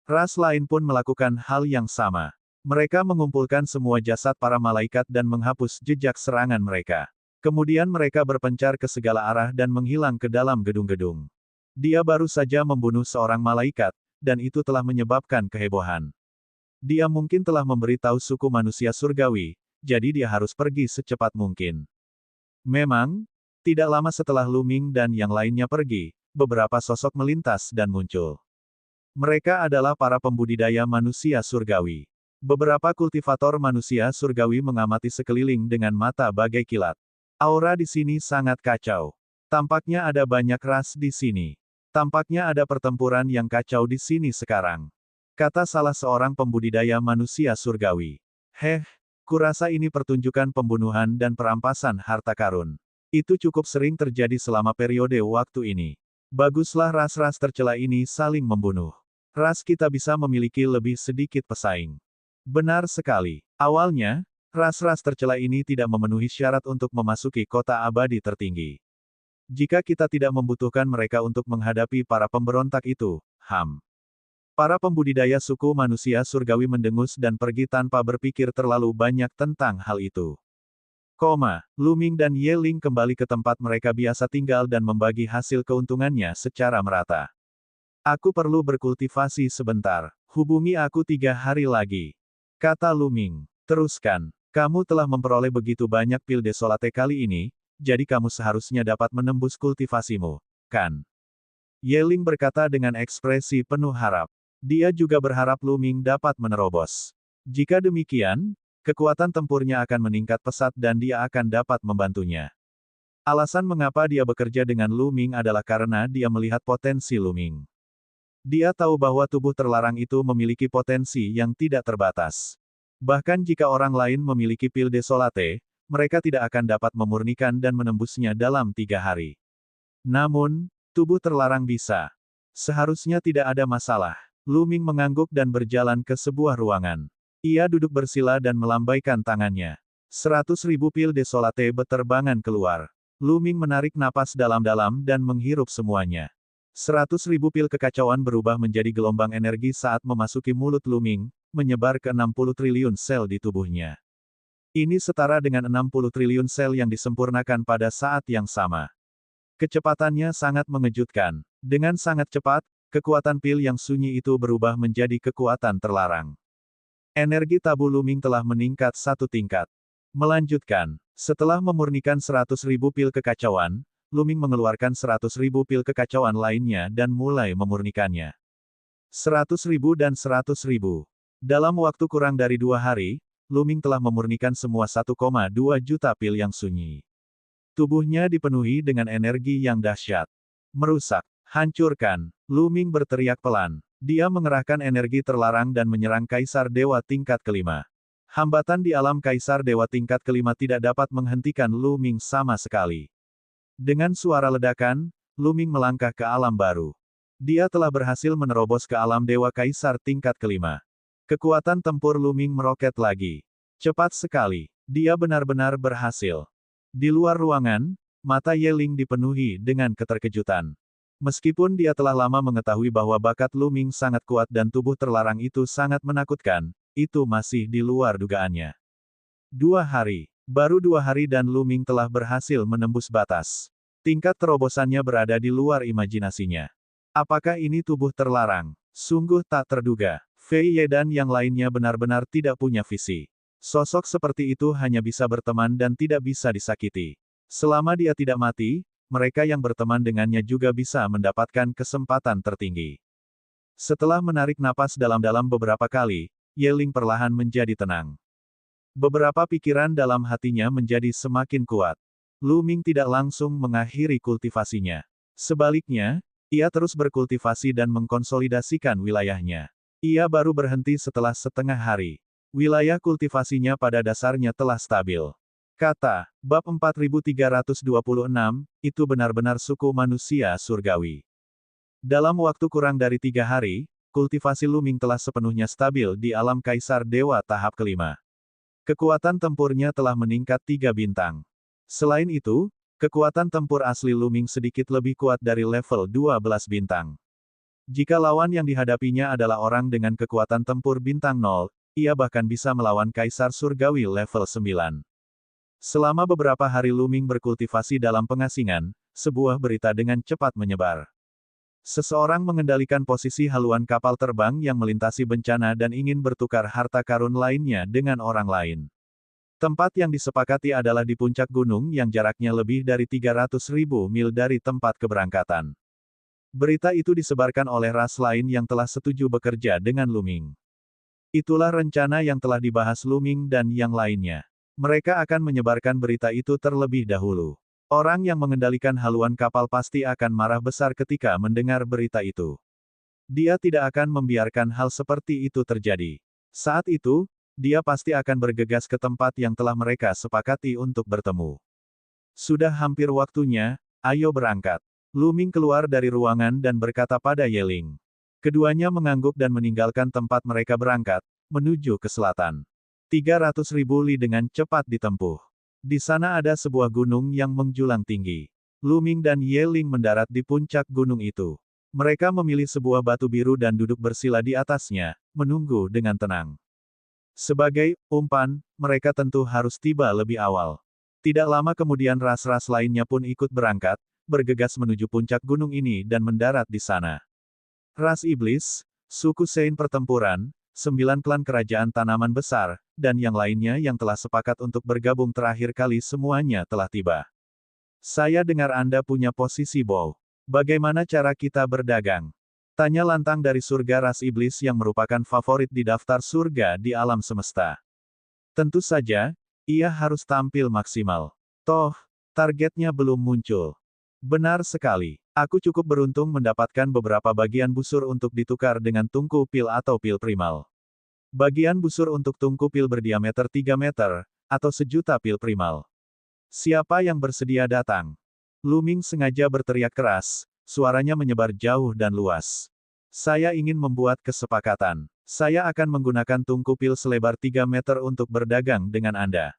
Ras lain pun melakukan hal yang sama. Mereka mengumpulkan semua jasad para malaikat dan menghapus jejak serangan mereka. Kemudian mereka berpencar ke segala arah dan menghilang ke dalam gedung-gedung. Dia baru saja membunuh seorang malaikat, dan itu telah menyebabkan kehebohan. Dia mungkin telah memberitahu suku manusia surgawi, jadi dia harus pergi secepat mungkin. Memang, tidak lama setelah Lu Ming dan yang lainnya pergi, beberapa sosok melintas dan muncul. Mereka adalah para pembudidaya manusia surgawi. Beberapa kultivator manusia surgawi mengamati sekeliling dengan mata bagai kilat. Aura di sini sangat kacau. Tampaknya ada banyak ras di sini. Tampaknya ada pertempuran yang kacau di sini sekarang. Kata salah seorang pembudidaya manusia surgawi. Kurasa ini pertunjukan pembunuhan dan perampasan harta karun. Itu cukup sering terjadi selama periode waktu ini. Baguslah ras-ras tercela ini saling membunuh. Ras kita bisa memiliki lebih sedikit pesaing. Benar sekali. Awalnya, ras-ras tercela ini tidak memenuhi syarat untuk memasuki kota abadi tertinggi. Jika kita tidak membutuhkan mereka untuk menghadapi para pemberontak itu, para pembudidaya suku manusia surgawi mendengus dan pergi tanpa berpikir terlalu banyak tentang hal itu. Lu Ming dan Ye Ling kembali ke tempat mereka biasa tinggal dan membagi hasil keuntungannya secara merata. Aku perlu berkultivasi sebentar. Hubungi aku 3 hari lagi. Kata Lu Ming. Teruskan. Kamu telah memperoleh begitu banyak pil desolate kali ini, jadi kamu seharusnya dapat menembus kultivasimu, kan? Ye Ling berkata dengan ekspresi penuh harap. Dia juga berharap Lu Ming dapat menerobos. Jika demikian, kekuatan tempurnya akan meningkat pesat dan dia akan dapat membantunya. Alasan mengapa dia bekerja dengan Lu Ming adalah karena dia melihat potensi Lu Ming. Dia tahu bahwa tubuh terlarang itu memiliki potensi yang tidak terbatas. Bahkan jika orang lain memiliki pil desolate, mereka tidak akan dapat memurnikan dan menembusnya dalam 3 hari. Namun, tubuh terlarang bisa. Seharusnya tidak ada masalah. Lu Ming mengangguk dan berjalan ke sebuah ruangan. Ia duduk bersila dan melambaikan tangannya. 100.000 pil desolate beterbangan keluar. Lu Ming menarik napas dalam-dalam dan menghirup semuanya. 100.000 pil kekacauan berubah menjadi gelombang energi saat memasuki mulut Lu Ming, menyebar ke 60 triliun sel di tubuhnya. Ini setara dengan 60 triliun sel yang disempurnakan pada saat yang sama. Kecepatannya sangat mengejutkan. Dengan sangat cepat, kekuatan pil yang sunyi itu berubah menjadi kekuatan terlarang. Energi tabu Lu Ming telah meningkat 1 tingkat. Melanjutkan, setelah memurnikan 100.000 pil kekacauan, Lu Ming mengeluarkan 100.000 pil kekacauan lainnya dan mulai memurnikannya. 100.000 dan 100.000. Dalam waktu kurang dari 2 hari, Lu Ming telah memurnikan semua 1,2 juta pil yang sunyi. Tubuhnya dipenuhi dengan energi yang dahsyat. Merusak, hancurkan, Lu Ming berteriak pelan. Dia mengerahkan energi terlarang dan menyerang Kaisar Dewa tingkat kelima. Hambatan di alam Kaisar Dewa tingkat kelima tidak dapat menghentikan Lu Ming sama sekali. Dengan suara ledakan, Luming melangkah ke alam baru. Dia telah berhasil menerobos ke alam Dewa Kaisar tingkat kelima. Kekuatan tempur Luming meroket lagi. Cepat sekali. Dia benar-benar berhasil. Di luar ruangan, mata Ye Ling dipenuhi dengan keterkejutan. Meskipun dia telah lama mengetahui bahwa bakat Luming sangat kuat dan tubuh terlarang itu sangat menakutkan, itu masih di luar dugaannya. 2 hari. Baru 2 hari dan Luming telah berhasil menembus batas. Tingkat terobosannya berada di luar imajinasinya. Apakah ini tubuh terlarang? Sungguh tak terduga. Fei Ye dan yang lainnya benar-benar tidak punya visi. Sosok seperti itu hanya bisa berteman dan tidak bisa disakiti. Selama dia tidak mati, mereka yang berteman dengannya juga bisa mendapatkan kesempatan tertinggi. Setelah menarik napas dalam-dalam beberapa kali, Ye Ling perlahan menjadi tenang. Beberapa pikiran dalam hatinya menjadi semakin kuat. Luming tidak langsung mengakhiri kultivasinya. Sebaliknya, ia terus berkultivasi dan mengkonsolidasikan wilayahnya. Ia baru berhenti setelah setengah hari. Wilayah kultivasinya pada dasarnya telah stabil. Kata, bab 4326, itu benar-benar suku manusia surgawi. Dalam waktu kurang dari 3 hari, kultivasi Luming telah sepenuhnya stabil di alam Kaisar Dewa tahap kelima. Kekuatan tempurnya telah meningkat 3 bintang. Selain itu, kekuatan tempur asli Luming sedikit lebih kuat dari level 12 bintang. Jika lawan yang dihadapinya adalah orang dengan kekuatan tempur bintang 0, ia bahkan bisa melawan Kaisar Surgawi level 9. Selama beberapa hari Luming berkultivasi dalam pengasingan, sebuah berita dengan cepat menyebar. Seseorang mengendalikan posisi haluan kapal terbang yang melintasi bencana dan ingin bertukar harta karun lainnya dengan orang lain. Tempat yang disepakati adalah di puncak gunung yang jaraknya lebih dari 300.000 mil dari tempat keberangkatan. Berita itu disebarkan oleh ras lain yang telah setuju bekerja dengan Luming. Itulah rencana yang telah dibahas Luming dan yang lainnya. Mereka akan menyebarkan berita itu terlebih dahulu. Orang yang mengendalikan haluan kapal pasti akan marah besar ketika mendengar berita itu. Dia tidak akan membiarkan hal seperti itu terjadi. Saat itu, dia pasti akan bergegas ke tempat yang telah mereka sepakati untuk bertemu. Sudah hampir waktunya, ayo berangkat. Luming keluar dari ruangan dan berkata pada Ye Ling. Keduanya mengangguk dan meninggalkan tempat mereka berangkat, menuju ke selatan. 300.000 li dengan cepat ditempuh. Di sana ada sebuah gunung yang menjulang tinggi. Luming dan Ye Ling mendarat di puncak gunung itu. Mereka memilih sebuah batu biru dan duduk bersila di atasnya, menunggu dengan tenang. Sebagai umpan, mereka tentu harus tiba lebih awal. Tidak lama kemudian ras-ras lainnya pun ikut berangkat, bergegas menuju puncak gunung ini dan mendarat di sana. Ras iblis, suku Sein pertempuran, 9 klan kerajaan tanaman besar, dan yang lainnya yang telah sepakat untuk bergabung terakhir kali semuanya telah tiba. Saya dengar Anda punya posisi bow. Bagaimana cara kita berdagang? Tanya lantang dari surga ras iblis yang merupakan favorit di daftar surga di alam semesta. Tentu saja, ia harus tampil maksimal. Toh, targetnya belum muncul. Benar sekali. Aku cukup beruntung mendapatkan beberapa bagian busur untuk ditukar dengan tungku pil atau pil primal. Bagian busur untuk tungku pil berdiameter 3 meter, atau 1.000.000 pil primal. Siapa yang bersedia datang? Luming sengaja berteriak keras, suaranya menyebar jauh dan luas. Saya ingin membuat kesepakatan. Saya akan menggunakan tungku pil selebar 3 meter untuk berdagang dengan Anda.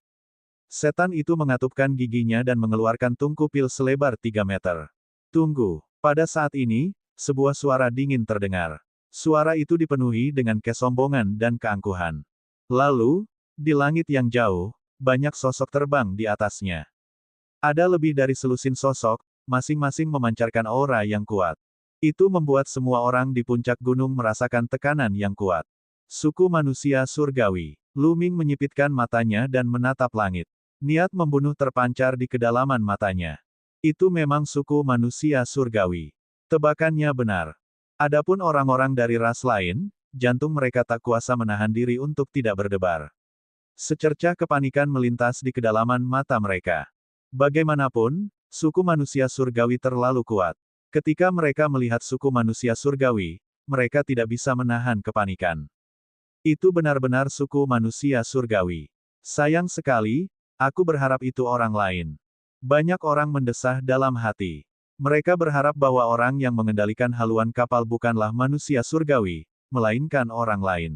Setan itu mengatupkan giginya dan mengeluarkan tungku pil selebar 3 meter. Tunggu. Pada saat ini, sebuah suara dingin terdengar. Suara itu dipenuhi dengan kesombongan dan keangkuhan. Lalu, di langit yang jauh, banyak sosok terbang di atasnya. Ada lebih dari selusin sosok, masing-masing memancarkan aura yang kuat. Itu membuat semua orang di puncak gunung merasakan tekanan yang kuat. Suku manusia surgawi. Luming menyipitkan matanya dan menatap langit. Niat membunuh terpancar di kedalaman matanya. Itu memang suku manusia surgawi. Tebakannya benar. Adapun orang-orang dari ras lain, jantung mereka tak kuasa menahan diri untuk tidak berdebar. Secercah kepanikan melintas di kedalaman mata mereka. Bagaimanapun, suku manusia surgawi terlalu kuat. Ketika mereka melihat suku manusia surgawi, mereka tidak bisa menahan kepanikan. Itu benar-benar suku manusia surgawi. Sayang sekali, aku berharap itu orang lain. Banyak orang mendesah dalam hati. Mereka berharap bahwa orang yang mengendalikan haluan kapal bukanlah manusia surgawi, melainkan orang lain.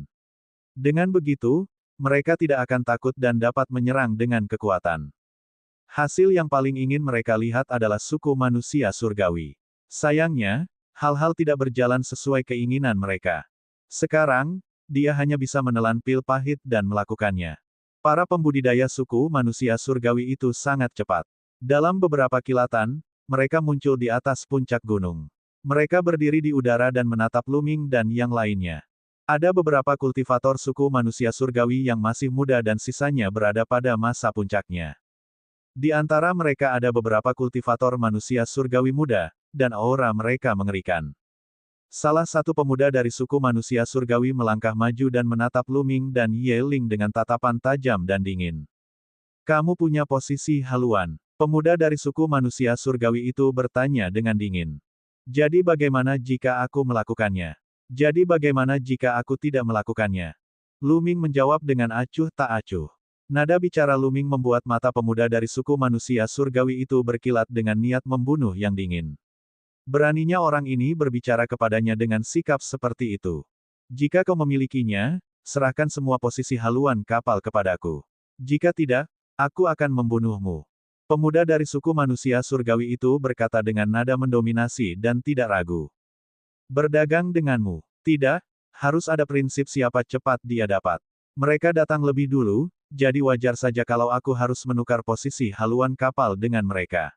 Dengan begitu, mereka tidak akan takut dan dapat menyerang dengan kekuatan. Hasil yang paling ingin mereka lihat adalah suku manusia surgawi. Sayangnya, hal-hal tidak berjalan sesuai keinginan mereka. Sekarang, dia hanya bisa menelan pil pahit dan melakukannya. Para pembudidaya suku manusia surgawi itu sangat cepat. Dalam beberapa kilatan, mereka muncul di atas puncak gunung. Mereka berdiri di udara dan menatap Luming dan yang lainnya. Ada beberapa kultivator suku manusia surgawi yang masih muda dan sisanya berada pada masa puncaknya. Di antara mereka ada beberapa kultivator manusia surgawi muda, dan aura mereka mengerikan. Salah satu pemuda dari suku manusia surgawi melangkah maju dan menatap Luming dan Yeling dengan tatapan tajam dan dingin. Kamu punya posisi haluan. Pemuda dari suku manusia surgawi itu bertanya dengan dingin. Jadi bagaimana jika aku melakukannya? Jadi bagaimana jika aku tidak melakukannya? Luming menjawab dengan acuh tak acuh. Nada bicara Luming membuat mata pemuda dari suku manusia surgawi itu berkilat dengan niat membunuh yang dingin. Beraninya orang ini berbicara kepadanya dengan sikap seperti itu. Jika kau memilikinya, serahkan semua posisi haluan kapal kepadaku. Jika tidak, aku akan membunuhmu. Pemuda dari suku manusia surgawi itu berkata dengan nada mendominasi dan tidak ragu. Berdagang denganmu. Tidak, harus ada prinsip siapa cepat dia dapat. Mereka datang lebih dulu, jadi wajar saja kalau aku harus menukar posisi haluan kapal dengan mereka.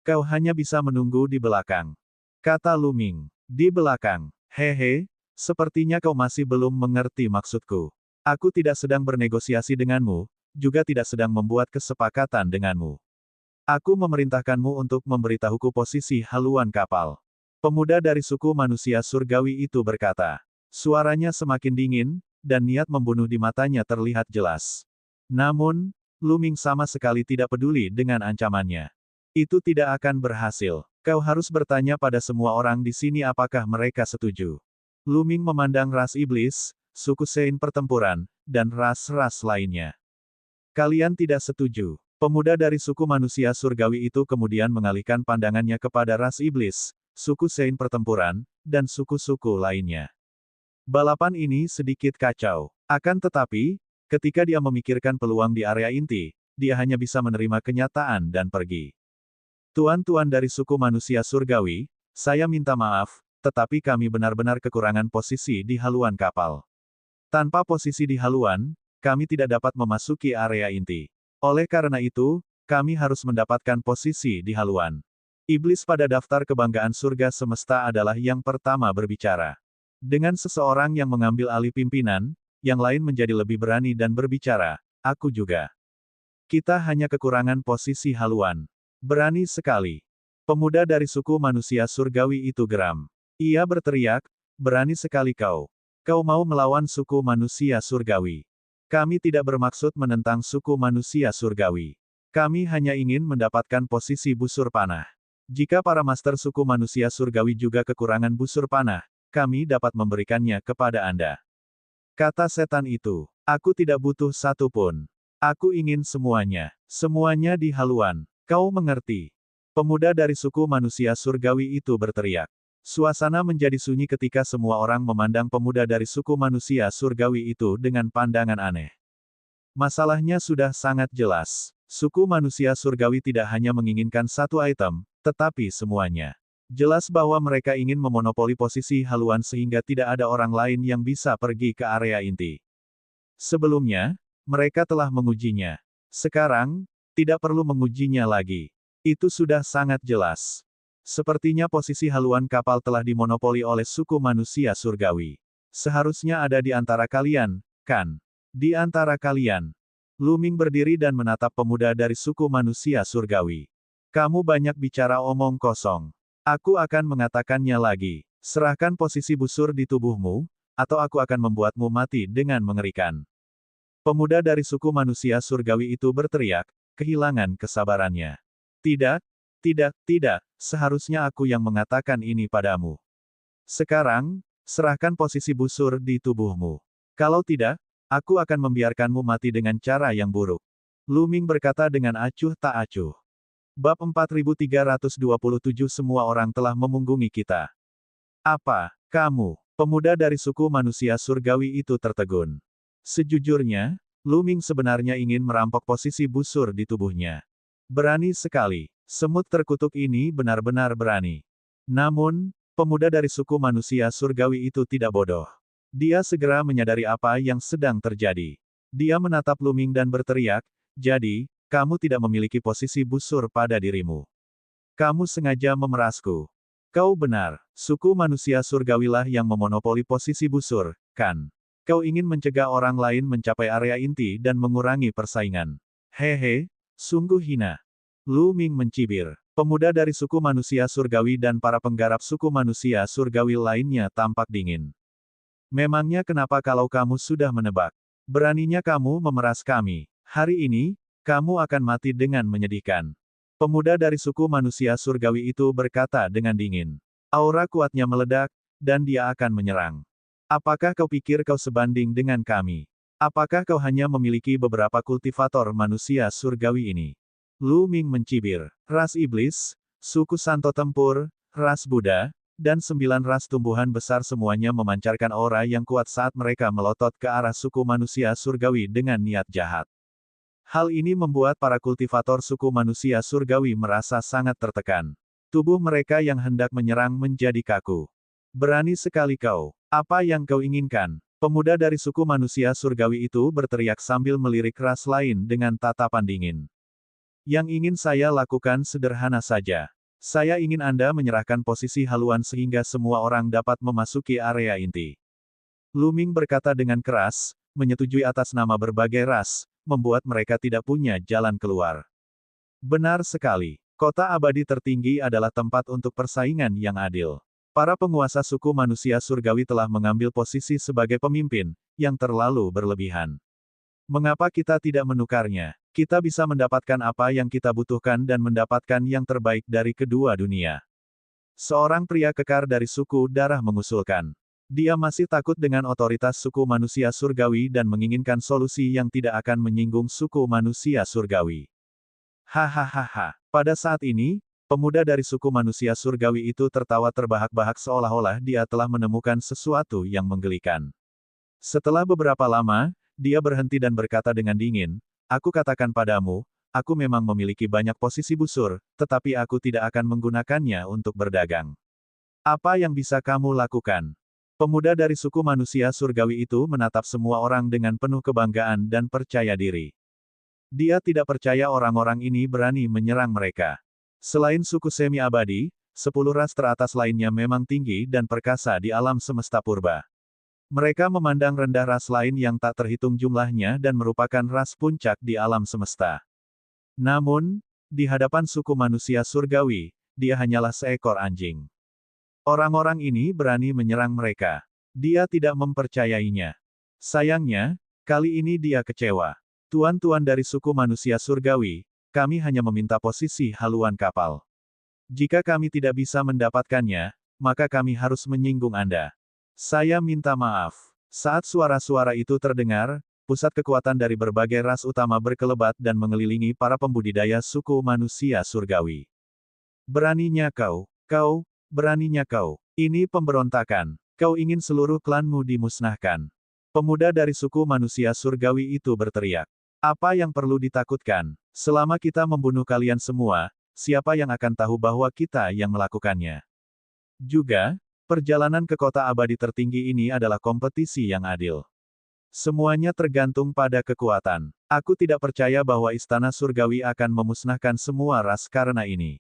Kau hanya bisa menunggu di belakang. Kata Luming. Di belakang. Hehe, sepertinya kau masih belum mengerti maksudku. Aku tidak sedang bernegosiasi denganmu, juga tidak sedang membuat kesepakatan denganmu. Aku memerintahkanmu untuk memberitahuku posisi haluan kapal. Pemuda dari suku manusia surgawi itu berkata. Suaranya semakin dingin, dan niat membunuh di matanya terlihat jelas. Namun, Luming sama sekali tidak peduli dengan ancamannya. Itu tidak akan berhasil. Kau harus bertanya pada semua orang di sini apakah mereka setuju. Luming memandang ras iblis, suku Sein pertempuran, dan ras-ras lainnya. Kalian tidak setuju. Pemuda dari suku manusia surgawi itu kemudian mengalihkan pandangannya kepada ras iblis, suku Sein pertempuran, dan suku-suku lainnya. Balapan ini sedikit kacau. Akan tetapi, ketika dia memikirkan peluang di area inti, dia hanya bisa menerima kenyataan dan pergi. Tuan-tuan dari suku manusia surgawi, saya minta maaf, tetapi kami benar-benar kekurangan posisi di haluan kapal. Tanpa posisi di haluan, kami tidak dapat memasuki area inti. Oleh karena itu, kami harus mendapatkan posisi di haluan. Iblis pada daftar kebanggaan surga semesta adalah yang pertama berbicara. Dengan seseorang yang mengambil alih pimpinan, yang lain menjadi lebih berani dan berbicara, aku juga. Kita hanya kekurangan posisi haluan. Berani sekali. Pemuda dari suku manusia surgawi itu geram. Ia berteriak, berani sekali kau. Kau mau melawan suku manusia surgawi. Kami tidak bermaksud menentang suku manusia surgawi. Kami hanya ingin mendapatkan posisi busur panah. Jika para master suku manusia surgawi juga kekurangan busur panah, kami dapat memberikannya kepada Anda. Kata setan itu, aku tidak butuh satu pun. Aku ingin semuanya. Semuanya di haluan. Kau mengerti? Pemuda dari suku manusia surgawi itu berteriak. Suasana menjadi sunyi ketika semua orang memandang pemuda dari suku manusia surgawi itu dengan pandangan aneh. Masalahnya sudah sangat jelas. Suku manusia surgawi tidak hanya menginginkan satu item, tetapi semuanya. Jelas bahwa mereka ingin memonopoli posisi haluan sehingga tidak ada orang lain yang bisa pergi ke area inti. Sebelumnya, mereka telah mengujinya. Sekarang, tidak perlu mengujinya lagi. Itu sudah sangat jelas. Sepertinya posisi haluan kapal telah dimonopoli oleh suku manusia surgawi. Seharusnya ada di antara kalian, kan? Di antara kalian. Luming berdiri dan menatap pemuda dari suku manusia surgawi. Kamu banyak bicara omong kosong. Aku akan mengatakannya lagi. Serahkan posisi busur di tubuhmu, atau aku akan membuatmu mati dengan mengerikan. Pemuda dari suku manusia surgawi itu berteriak, kehilangan kesabarannya. Tidak, tidak, tidak, seharusnya aku yang mengatakan ini padamu. Sekarang, serahkan posisi busur di tubuhmu. Kalau tidak, aku akan membiarkanmu mati dengan cara yang buruk. Luming berkata dengan acuh tak acuh. Bab 4327 Semua orang telah memunggungi kita. Apa, kamu, pemuda dari suku manusia surgawi itu tertegun. Sejujurnya, Lu Ming sebenarnya ingin merampok posisi busur di tubuhnya. Berani sekali, semut terkutuk ini benar-benar berani. Namun, pemuda dari suku manusia surgawi itu tidak bodoh. Dia segera menyadari apa yang sedang terjadi. Dia menatap Lu Ming dan berteriak, "Jadi, kamu tidak memiliki posisi busur pada dirimu. Kamu sengaja memerasku. Kau benar, suku manusia surgawilah yang memonopoli posisi busur, kan? Kau ingin mencegah orang lain mencapai area inti dan mengurangi persaingan. Hehe, sungguh hina." Lu Ming mencibir. Pemuda dari suku manusia surgawi dan para penggarap suku manusia surgawi lainnya tampak dingin. Memangnya kenapa kalau kamu sudah menebak? Beraninya kamu memeras kami. Hari ini, kamu akan mati dengan menyedihkan. Pemuda dari suku manusia surgawi itu berkata dengan dingin. Aura kuatnya meledak, dan dia akan menyerang. Apakah kau pikir kau sebanding dengan kami? Apakah kau hanya memiliki beberapa kultivator manusia surgawi ini? Lu Ming mencibir. Ras iblis, suku Santo Tempur, ras Buddha, dan 9 ras tumbuhan besar semuanya memancarkan aura yang kuat saat mereka melotot ke arah suku manusia surgawi dengan niat jahat. Hal ini membuat para kultivator suku manusia surgawi merasa sangat tertekan. Tubuh mereka yang hendak menyerang menjadi kaku. Berani sekali kau. Apa yang kau inginkan? Pemuda dari suku manusia surgawi itu berteriak sambil melirik ras lain dengan tatapan dingin. Yang ingin saya lakukan sederhana saja. Saya ingin Anda menyerahkan posisi haluan sehingga semua orang dapat memasuki area inti. Lu Ming berkata dengan keras, menyetujui atas nama berbagai ras, membuat mereka tidak punya jalan keluar. Benar sekali. Kota abadi tertinggi adalah tempat untuk persaingan yang adil. Para penguasa suku manusia surgawi telah mengambil posisi sebagai pemimpin, yang terlalu berlebihan. Mengapa kita tidak menukarnya? Kita bisa mendapatkan apa yang kita butuhkan dan mendapatkan yang terbaik dari kedua dunia. Seorang pria kekar dari suku darah mengusulkan. Dia masih takut dengan otoritas suku manusia surgawi dan menginginkan solusi yang tidak akan menyinggung suku manusia surgawi. Hahaha. Pada saat ini, pemuda dari suku manusia surgawi itu tertawa terbahak-bahak seolah-olah dia telah menemukan sesuatu yang menggelikan. Setelah beberapa lama, dia berhenti dan berkata dengan dingin, "Aku katakan padamu, aku memang memiliki banyak posisi busur, tetapi aku tidak akan menggunakannya untuk berdagang. Apa yang bisa kamu lakukan?" Pemuda dari suku manusia surgawi itu menatap semua orang dengan penuh kebanggaan dan percaya diri. Dia tidak percaya orang-orang ini berani menyerang mereka. Selain suku semi-abadi, 10 ras teratas lainnya memang tinggi dan perkasa di alam semesta purba. Mereka memandang rendah ras lain yang tak terhitung jumlahnya dan merupakan ras puncak di alam semesta. Namun, di hadapan suku manusia surgawi, dia hanyalah seekor anjing. Orang-orang ini berani menyerang mereka. Dia tidak mempercayainya. Sayangnya, kali ini dia kecewa. Tuan-tuan dari suku manusia surgawi, kami hanya meminta posisi haluan kapal. Jika kami tidak bisa mendapatkannya, maka kami harus menyinggung Anda. Saya minta maaf. Saat suara-suara itu terdengar, pusat kekuatan dari berbagai ras utama berkelebat dan mengelilingi para pembudidaya suku manusia surgawi. Beraninya kau, beraninya kau. Ini pemberontakan. Kau ingin seluruh klanmu dimusnahkan. Pemuda dari suku manusia surgawi itu berteriak. Apa yang perlu ditakutkan? Selama kita membunuh kalian semua, siapa yang akan tahu bahwa kita yang melakukannya? Juga, perjalanan ke kota abadi tertinggi ini adalah kompetisi yang adil. Semuanya tergantung pada kekuatan. Aku tidak percaya bahwa istana surgawi akan memusnahkan semua ras karena ini.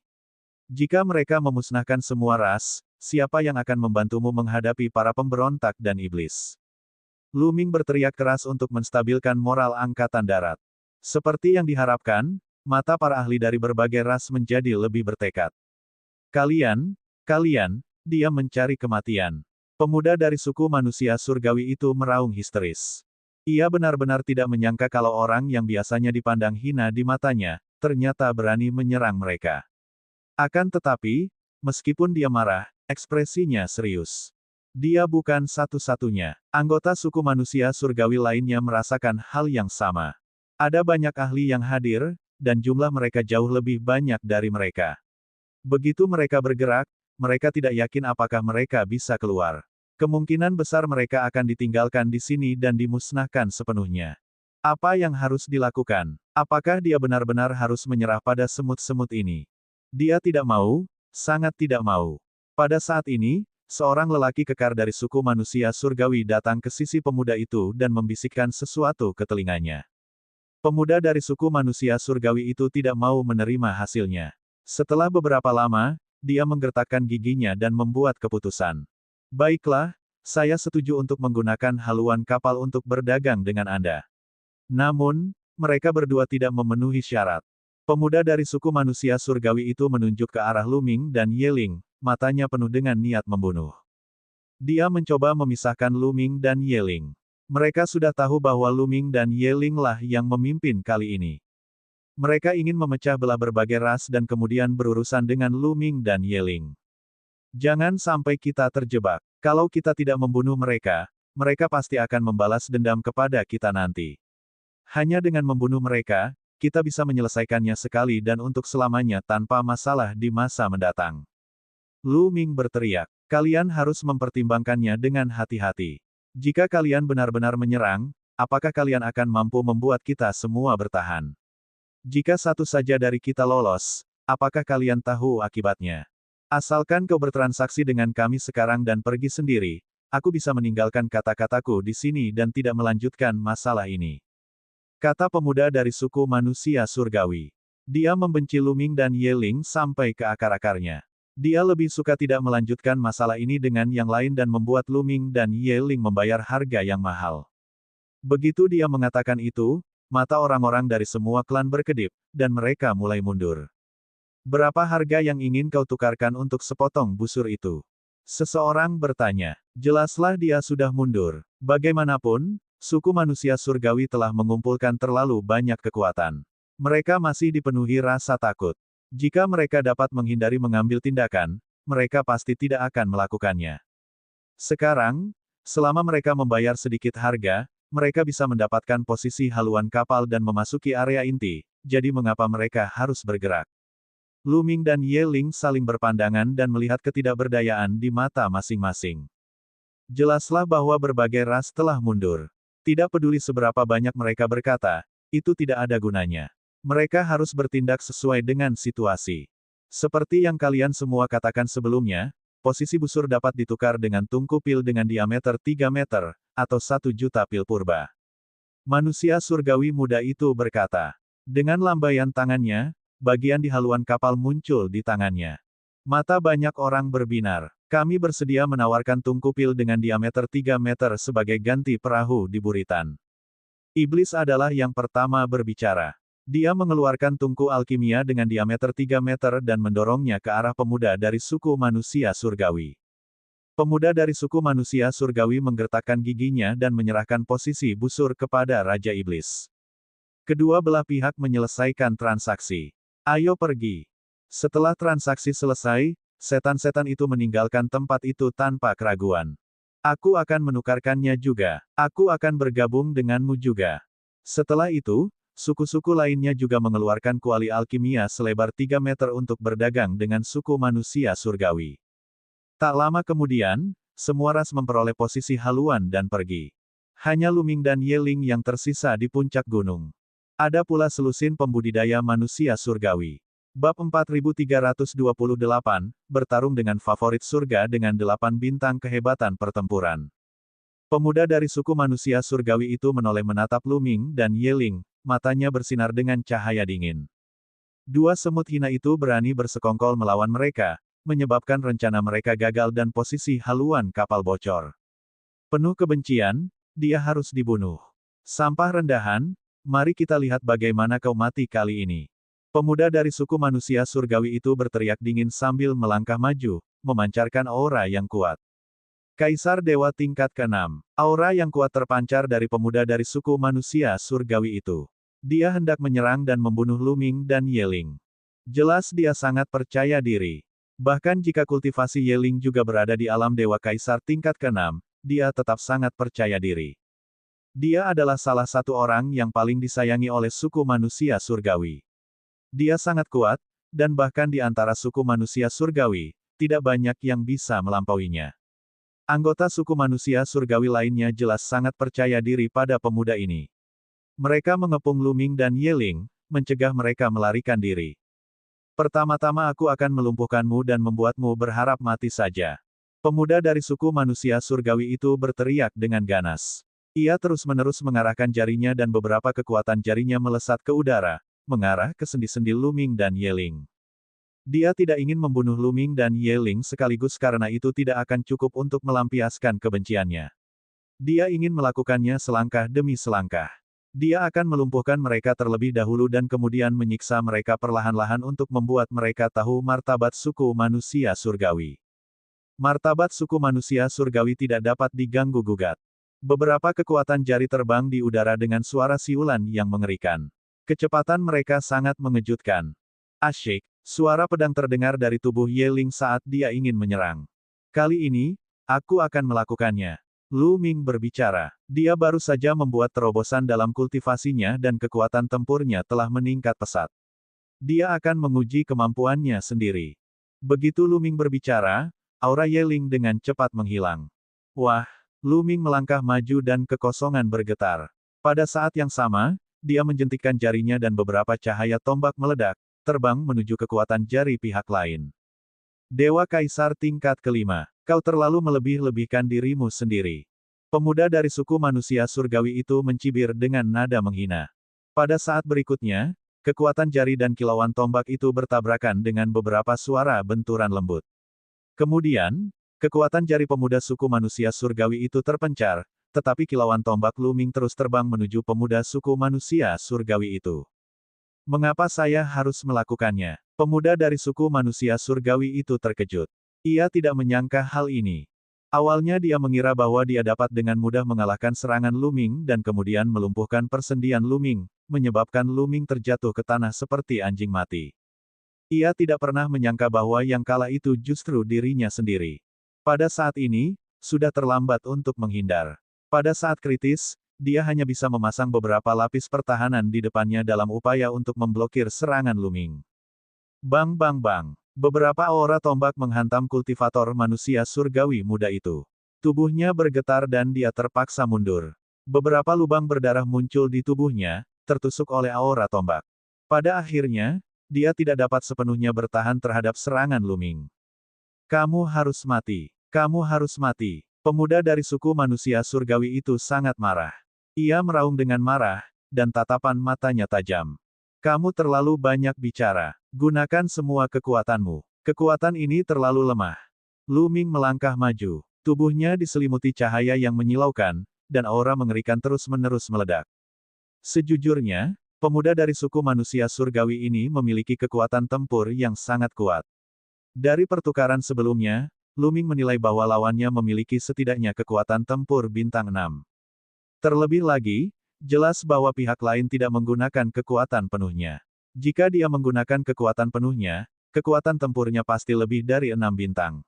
Jika mereka memusnahkan semua ras, siapa yang akan membantumu menghadapi para pemberontak dan iblis? Lu Ming berteriak keras untuk menstabilkan moral angkatan darat. Seperti yang diharapkan, mata para ahli dari berbagai ras menjadi lebih bertekad. Kalian, dia mencari kematian. Pemuda dari suku manusia surgawi itu meraung histeris. Ia benar-benar tidak menyangka kalau orang yang biasanya dipandang hina di matanya, ternyata berani menyerang mereka. Akan tetapi, meskipun dia marah, ekspresinya serius. Dia bukan satu-satunya. Anggota suku manusia surgawi lainnya merasakan hal yang sama. Ada banyak ahli yang hadir, dan jumlah mereka jauh lebih banyak dari mereka. Begitu mereka bergerak, mereka tidak yakin apakah mereka bisa keluar. Kemungkinan besar mereka akan ditinggalkan di sini dan dimusnahkan sepenuhnya. Apa yang harus dilakukan? Apakah dia benar-benar harus menyerah pada semut-semut ini? Dia tidak mau, sangat tidak mau. Pada saat ini, seorang lelaki kekar dari suku manusia surgawi datang ke sisi pemuda itu dan membisikkan sesuatu ke telinganya. Pemuda dari suku manusia surgawi itu tidak mau menerima hasilnya. Setelah beberapa lama, dia menggertakkan giginya dan membuat keputusan. Baiklah, saya setuju untuk menggunakan haluan kapal untuk berdagang dengan Anda. Namun, mereka berdua tidak memenuhi syarat. Pemuda dari suku manusia surgawi itu menunjuk ke arah Lu Ming dan Ye Ling, matanya penuh dengan niat membunuh. Dia mencoba memisahkan Lu Ming dan Ye Ling. Mereka sudah tahu bahwa Lu Ming dan Ye Ling lah yang memimpin kali ini. Mereka ingin memecah belah berbagai ras dan kemudian berurusan dengan Lu Ming dan Ye Ling. Jangan sampai kita terjebak. Kalau kita tidak membunuh mereka, mereka pasti akan membalas dendam kepada kita nanti. Hanya dengan membunuh mereka, kita bisa menyelesaikannya sekali dan untuk selamanya tanpa masalah di masa mendatang. Lu Ming berteriak, kalian harus mempertimbangkannya dengan hati-hati. Jika kalian benar-benar menyerang, apakah kalian akan mampu membuat kita semua bertahan? Jika satu saja dari kita lolos, apakah kalian tahu akibatnya? Asalkan kau bertransaksi dengan kami sekarang dan pergi sendiri, aku bisa meninggalkan kata-kataku di sini dan tidak melanjutkan masalah ini. Kata pemuda dari suku manusia surgawi. Dia membenci Lu Ming dan Ye Ling sampai ke akar-akarnya. Dia lebih suka tidak melanjutkan masalah ini dengan yang lain dan membuat Lu Ming dan Ye Ling membayar harga yang mahal. Begitu dia mengatakan itu, mata orang-orang dari semua klan berkedip, dan mereka mulai mundur. Berapa harga yang ingin kau tukarkan untuk sepotong busur itu? Seseorang bertanya. Jelaslah dia sudah mundur. Bagaimanapun, suku manusia surgawi telah mengumpulkan terlalu banyak kekuatan. Mereka masih dipenuhi rasa takut. Jika mereka dapat menghindari mengambil tindakan, mereka pasti tidak akan melakukannya. Sekarang, selama mereka membayar sedikit harga, mereka bisa mendapatkan posisi haluan kapal dan memasuki area inti, jadi mengapa mereka harus bergerak? Lu Ming dan Ye Ling saling berpandangan dan melihat ketidakberdayaan di mata masing-masing. Jelaslah bahwa berbagai ras telah mundur. Tidak peduli seberapa banyak mereka berkata, itu tidak ada gunanya. Mereka harus bertindak sesuai dengan situasi. Seperti yang kalian semua katakan sebelumnya, posisi busur dapat ditukar dengan tungku pil dengan diameter 3 meter, atau 1 juta pil purba. Manusia surgawi muda itu berkata. Dengan lambaian tangannya, bagian di haluan kapal muncul di tangannya. Mata banyak orang berbinar. Kami bersedia menawarkan tungku pil dengan diameter 3 meter sebagai ganti perahu di buritan. Iblis adalah yang pertama berbicara. Dia mengeluarkan tungku alkimia dengan diameter 3 meter dan mendorongnya ke arah pemuda dari suku manusia surgawi. Pemuda dari suku manusia surgawi menggertakkan giginya dan menyerahkan posisi busur kepada Raja Iblis. Kedua belah pihak menyelesaikan transaksi. Ayo pergi. Setelah transaksi selesai, setan-setan itu meninggalkan tempat itu tanpa keraguan. Aku akan menukarkannya juga. Aku akan bergabung denganmu juga. Setelah itu, suku-suku lainnya juga mengeluarkan kuali alkimia selebar 3 meter untuk berdagang dengan suku manusia surgawi. Tak lama kemudian, semua ras memperoleh posisi haluan dan pergi. Hanya Lu Ming dan Ye Ling yang tersisa di puncak gunung. Ada pula selusin pembudidaya manusia surgawi. Bab 4328, bertarung dengan favorit surga dengan 8 bintang kehebatan pertempuran. Pemuda dari suku manusia surgawi itu menoleh menatap Lu Ming dan Ye Ling, matanya bersinar dengan cahaya dingin. Dua semut hina itu berani bersekongkol melawan mereka, menyebabkan rencana mereka gagal dan posisi haluan kapal bocor. Penuh kebencian, dia harus dibunuh. Sampah rendahan, mari kita lihat bagaimana kau mati kali ini. Pemuda dari suku manusia surgawi itu berteriak dingin sambil melangkah maju, memancarkan aura yang kuat. Kaisar Dewa tingkat ke-6. Aura yang kuat terpancar dari pemuda dari suku manusia surgawi itu. Dia hendak menyerang dan membunuh Lu Ming dan Ye Ling. Jelas dia sangat percaya diri. Bahkan jika kultivasi Ye Ling juga berada di alam Dewa Kaisar tingkat ke-6, dia tetap sangat percaya diri. Dia adalah salah satu orang yang paling disayangi oleh suku manusia surgawi. Dia sangat kuat, dan bahkan di antara suku manusia surgawi, tidak banyak yang bisa melampauinya. Anggota suku manusia surgawi lainnya jelas sangat percaya diri pada pemuda ini. Mereka mengepung Lu Ming dan Ye Ling, mencegah mereka melarikan diri. Pertama-tama aku akan melumpuhkanmu dan membuatmu berharap mati saja. Pemuda dari suku manusia surgawi itu berteriak dengan ganas. Ia terus-menerus mengarahkan jarinya dan beberapa kekuatan jarinya melesat ke udara, mengarah ke sendi-sendi Lu Ming dan Ye Ling. Dia tidak ingin membunuh Lu Ming dan Ye Ling sekaligus karena itu tidak akan cukup untuk melampiaskan kebenciannya. Dia ingin melakukannya selangkah demi selangkah. Dia akan melumpuhkan mereka terlebih dahulu dan kemudian menyiksa mereka perlahan-lahan untuk membuat mereka tahu martabat suku manusia surgawi. Martabat suku manusia surgawi tidak dapat diganggu-gugat. Beberapa kekuatan jari terbang di udara dengan suara siulan yang mengerikan. Kecepatan mereka sangat mengejutkan. Asyik, suara pedang terdengar dari tubuh Ye Ling saat dia ingin menyerang. Kali ini, aku akan melakukannya. Lu Ming berbicara. Dia baru saja membuat terobosan dalam kultivasinya dan kekuatan tempurnya telah meningkat pesat. Dia akan menguji kemampuannya sendiri. Begitu Lu Ming berbicara, aura Ye Ling dengan cepat menghilang. Wah, Lu Ming melangkah maju dan kekosongan bergetar. Pada saat yang sama, dia menjentikkan jarinya dan beberapa cahaya tombak meledak, terbang menuju kekuatan jari pihak lain. Dewa Kaisar tingkat kelima. Kau terlalu melebih-lebihkan dirimu sendiri. Pemuda dari suku manusia surgawi itu mencibir dengan nada menghina. Pada saat berikutnya, kekuatan jari dan kilauan tombak itu bertabrakan dengan beberapa suara benturan lembut. Kemudian, kekuatan jari pemuda suku manusia surgawi itu terpencar, tetapi kilauan tombak Lu Ming terus terbang menuju pemuda suku manusia surgawi itu. Mengapa saya harus melakukannya? Pemuda dari suku manusia surgawi itu terkejut. Ia tidak menyangka hal ini. Awalnya dia mengira bahwa dia dapat dengan mudah mengalahkan serangan Lu Ming dan kemudian melumpuhkan persendian Lu Ming, menyebabkan Lu Ming terjatuh ke tanah seperti anjing mati. Ia tidak pernah menyangka bahwa yang kalah itu justru dirinya sendiri. Pada saat ini, sudah terlambat untuk menghindar. Pada saat kritis, dia hanya bisa memasang beberapa lapis pertahanan di depannya dalam upaya untuk memblokir serangan Lu Ming. Bang bang bang. Beberapa aura tombak menghantam kultivator manusia surgawi muda itu. Tubuhnya bergetar dan dia terpaksa mundur. Beberapa lubang berdarah muncul di tubuhnya, tertusuk oleh aura tombak. Pada akhirnya, dia tidak dapat sepenuhnya bertahan terhadap serangan Lu Ming. Kamu harus mati. Kamu harus mati. Pemuda dari suku manusia surgawi itu sangat marah. Ia meraung dengan marah, dan tatapan matanya tajam. Kamu terlalu banyak bicara. Gunakan semua kekuatanmu. Kekuatan ini terlalu lemah. Lu Ming melangkah maju. Tubuhnya diselimuti cahaya yang menyilaukan, dan aura mengerikan terus-menerus meledak. Sejujurnya, pemuda dari suku manusia surgawi ini memiliki kekuatan tempur yang sangat kuat. Dari pertukaran sebelumnya, Lu Ming menilai bahwa lawannya memiliki setidaknya kekuatan tempur bintang 6. Terlebih lagi, jelas bahwa pihak lain tidak menggunakan kekuatan penuhnya. Jika dia menggunakan kekuatan penuhnya, kekuatan tempurnya pasti lebih dari 6 bintang.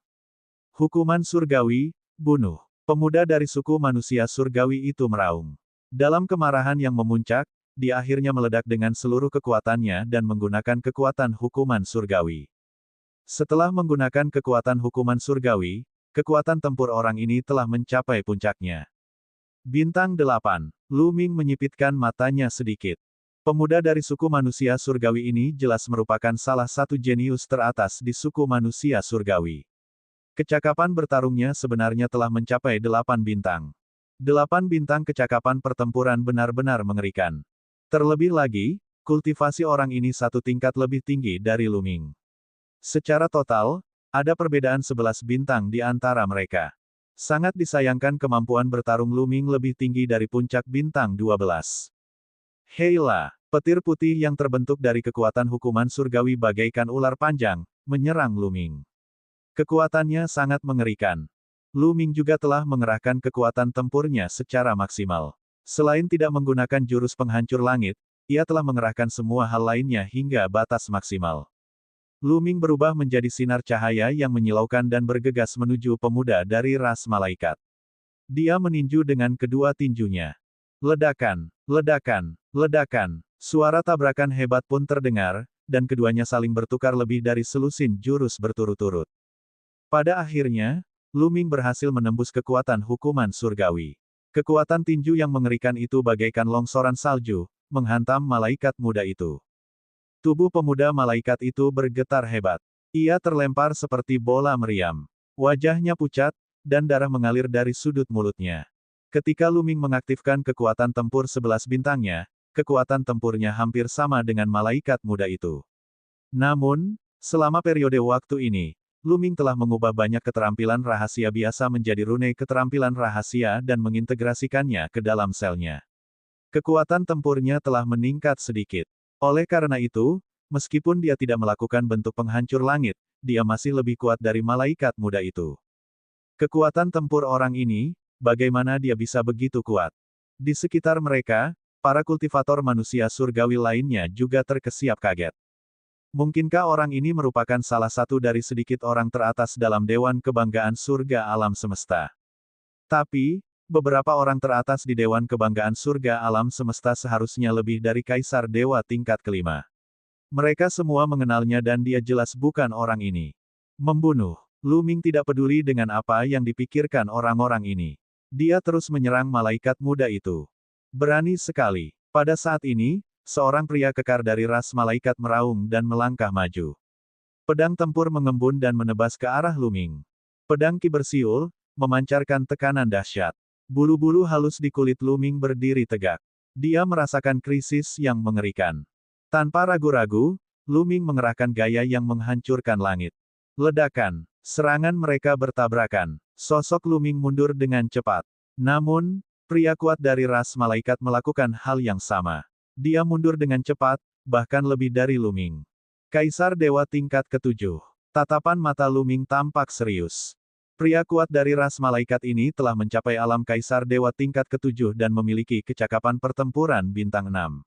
Hukuman surgawi, bunuh. Pemuda dari suku manusia surgawi itu meraung. Dalam kemarahan yang memuncak, dia akhirnya meledak dengan seluruh kekuatannya dan menggunakan kekuatan hukuman surgawi. Setelah menggunakan kekuatan hukuman surgawi, kekuatan tempur orang ini telah mencapai puncaknya. Bintang 8. Lu Ming menyipitkan matanya sedikit. Pemuda dari suku manusia surgawi ini jelas merupakan salah satu jenius teratas di suku manusia surgawi. Kecakapan bertarungnya sebenarnya telah mencapai 8 bintang. 8 bintang kecakapan pertempuran benar-benar mengerikan. Terlebih lagi, kultivasi orang ini satu tingkat lebih tinggi dari Lu Ming. Secara total, ada perbedaan 11 bintang di antara mereka. Sangat disayangkan kemampuan bertarung Lu Ming lebih tinggi dari puncak bintang 12. Heila, petir putih yang terbentuk dari kekuatan hukuman surgawi bagaikan ular panjang, menyerang Lu Ming. Kekuatannya sangat mengerikan. Lu Ming juga telah mengerahkan kekuatan tempurnya secara maksimal. Selain tidak menggunakan jurus penghancur langit, ia telah mengerahkan semua hal lainnya hingga batas maksimal. Lu Ming berubah menjadi sinar cahaya yang menyilaukan dan bergegas menuju pemuda dari ras malaikat. Dia meninju dengan kedua tinjunya. Ledakan, ledakan, ledakan. Suara tabrakan hebat pun terdengar, dan keduanya saling bertukar lebih dari selusin jurus berturut-turut. Pada akhirnya, Lu Ming berhasil menembus kekuatan hukuman surgawi. Kekuatan tinju yang mengerikan itu bagaikan longsoran salju, menghantam malaikat muda itu. Tubuh pemuda malaikat itu bergetar hebat. Ia terlempar seperti bola meriam. Wajahnya pucat, dan darah mengalir dari sudut mulutnya. Ketika Lu Ming mengaktifkan kekuatan tempur 11 bintangnya, kekuatan tempurnya hampir sama dengan malaikat muda itu. Namun, selama periode waktu ini, Lu Ming telah mengubah banyak keterampilan rahasia biasa menjadi rune keterampilan rahasia dan mengintegrasikannya ke dalam selnya. Kekuatan tempurnya telah meningkat sedikit. Oleh karena itu, meskipun dia tidak melakukan bentuk penghancur langit, dia masih lebih kuat dari malaikat muda itu. Kekuatan tempur orang ini, bagaimana dia bisa begitu kuat? Di sekitar mereka, para kultivator manusia surgawi lainnya juga terkesiap kaget. Mungkinkah orang ini merupakan salah satu dari sedikit orang teratas dalam Dewan Kebanggaan Surga Alam Semesta? Tapi, beberapa orang teratas di Dewan Kebanggaan Surga Alam Semesta seharusnya lebih dari Kaisar Dewa tingkat kelima. Mereka semua mengenalnya dan dia jelas bukan orang ini. Membunuh. Lu Ming tidak peduli dengan apa yang dipikirkan orang-orang ini. Dia terus menyerang malaikat muda itu. Berani sekali. Pada saat ini, seorang pria kekar dari ras malaikat meraung dan melangkah maju. Pedang tempur mengembun dan menebas ke arah Lu Ming. Pedang Ki bersiul, memancarkan tekanan dahsyat. Bulu-bulu halus di kulit Lu Ming berdiri tegak. Dia merasakan krisis yang mengerikan. Tanpa ragu-ragu, Lu Ming mengerahkan gaya yang menghancurkan langit. Ledakan. Serangan mereka bertabrakan. Sosok Lu Ming mundur dengan cepat. Namun, pria kuat dari ras malaikat melakukan hal yang sama. Dia mundur dengan cepat, bahkan lebih dari Lu Ming. Kaisar Dewa tingkat ketujuh. Tatapan mata Lu Ming tampak serius. Pria kuat dari ras malaikat ini telah mencapai alam Kaisar Dewa tingkat ketujuh dan memiliki kecakapan pertempuran bintang 6.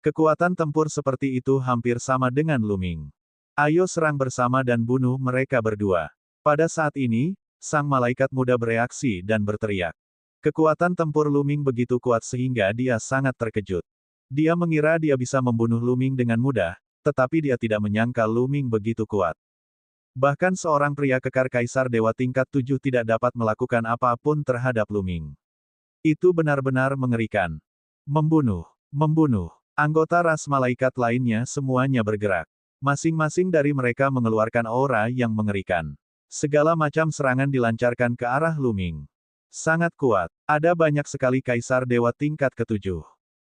Kekuatan tempur seperti itu hampir sama dengan Lu Ming. Ayo serang bersama dan bunuh mereka berdua. Pada saat ini, sang malaikat muda bereaksi dan berteriak. Kekuatan tempur Lu Ming begitu kuat sehingga dia sangat terkejut. Dia mengira dia bisa membunuh Lu Ming dengan mudah, tetapi dia tidak menyangka Lu Ming begitu kuat. Bahkan seorang pria kekar Kaisar Dewa tingkat 7 tidak dapat melakukan apapun terhadap Lu Ming. Itu benar-benar mengerikan. Membunuh. Membunuh. Anggota ras malaikat lainnya semuanya bergerak. Masing-masing dari mereka mengeluarkan aura yang mengerikan. Segala macam serangan dilancarkan ke arah Lu Ming. Sangat kuat. Ada banyak sekali Kaisar Dewa tingkat ketujuh.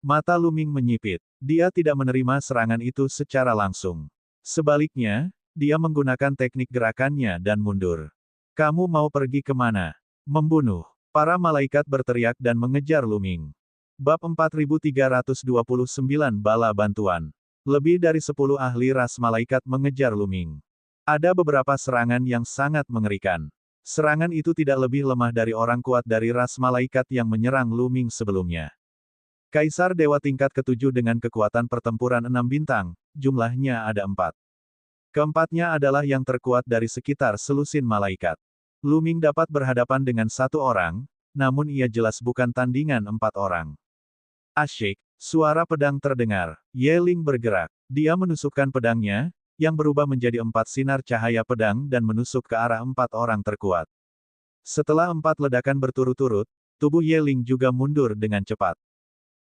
Mata Lu Ming menyipit. Dia tidak menerima serangan itu secara langsung. Sebaliknya, dia menggunakan teknik gerakannya dan mundur. Kamu mau pergi kemana? Membunuh. Para malaikat berteriak dan mengejar Lu Ming. Bab 4329 Bala Bantuan. Lebih dari 10 ahli ras malaikat mengejar Lu Ming. Ada beberapa serangan yang sangat mengerikan. Serangan itu tidak lebih lemah dari orang kuat dari ras malaikat yang menyerang Lu Ming sebelumnya. Kaisar Dewa tingkat ketujuh dengan kekuatan pertempuran 6 bintang, jumlahnya ada 4. Keempatnya adalah yang terkuat dari sekitar selusin malaikat. Lu Ming dapat berhadapan dengan satu orang, namun ia jelas bukan tandingan 4 orang. Asyik. Suara pedang terdengar. Ye Ling bergerak. Dia menusukkan pedangnya, yang berubah menjadi 4 sinar cahaya pedang dan menusuk ke arah 4 orang terkuat. Setelah 4 ledakan berturut-turut, tubuh Ye Ling juga mundur dengan cepat.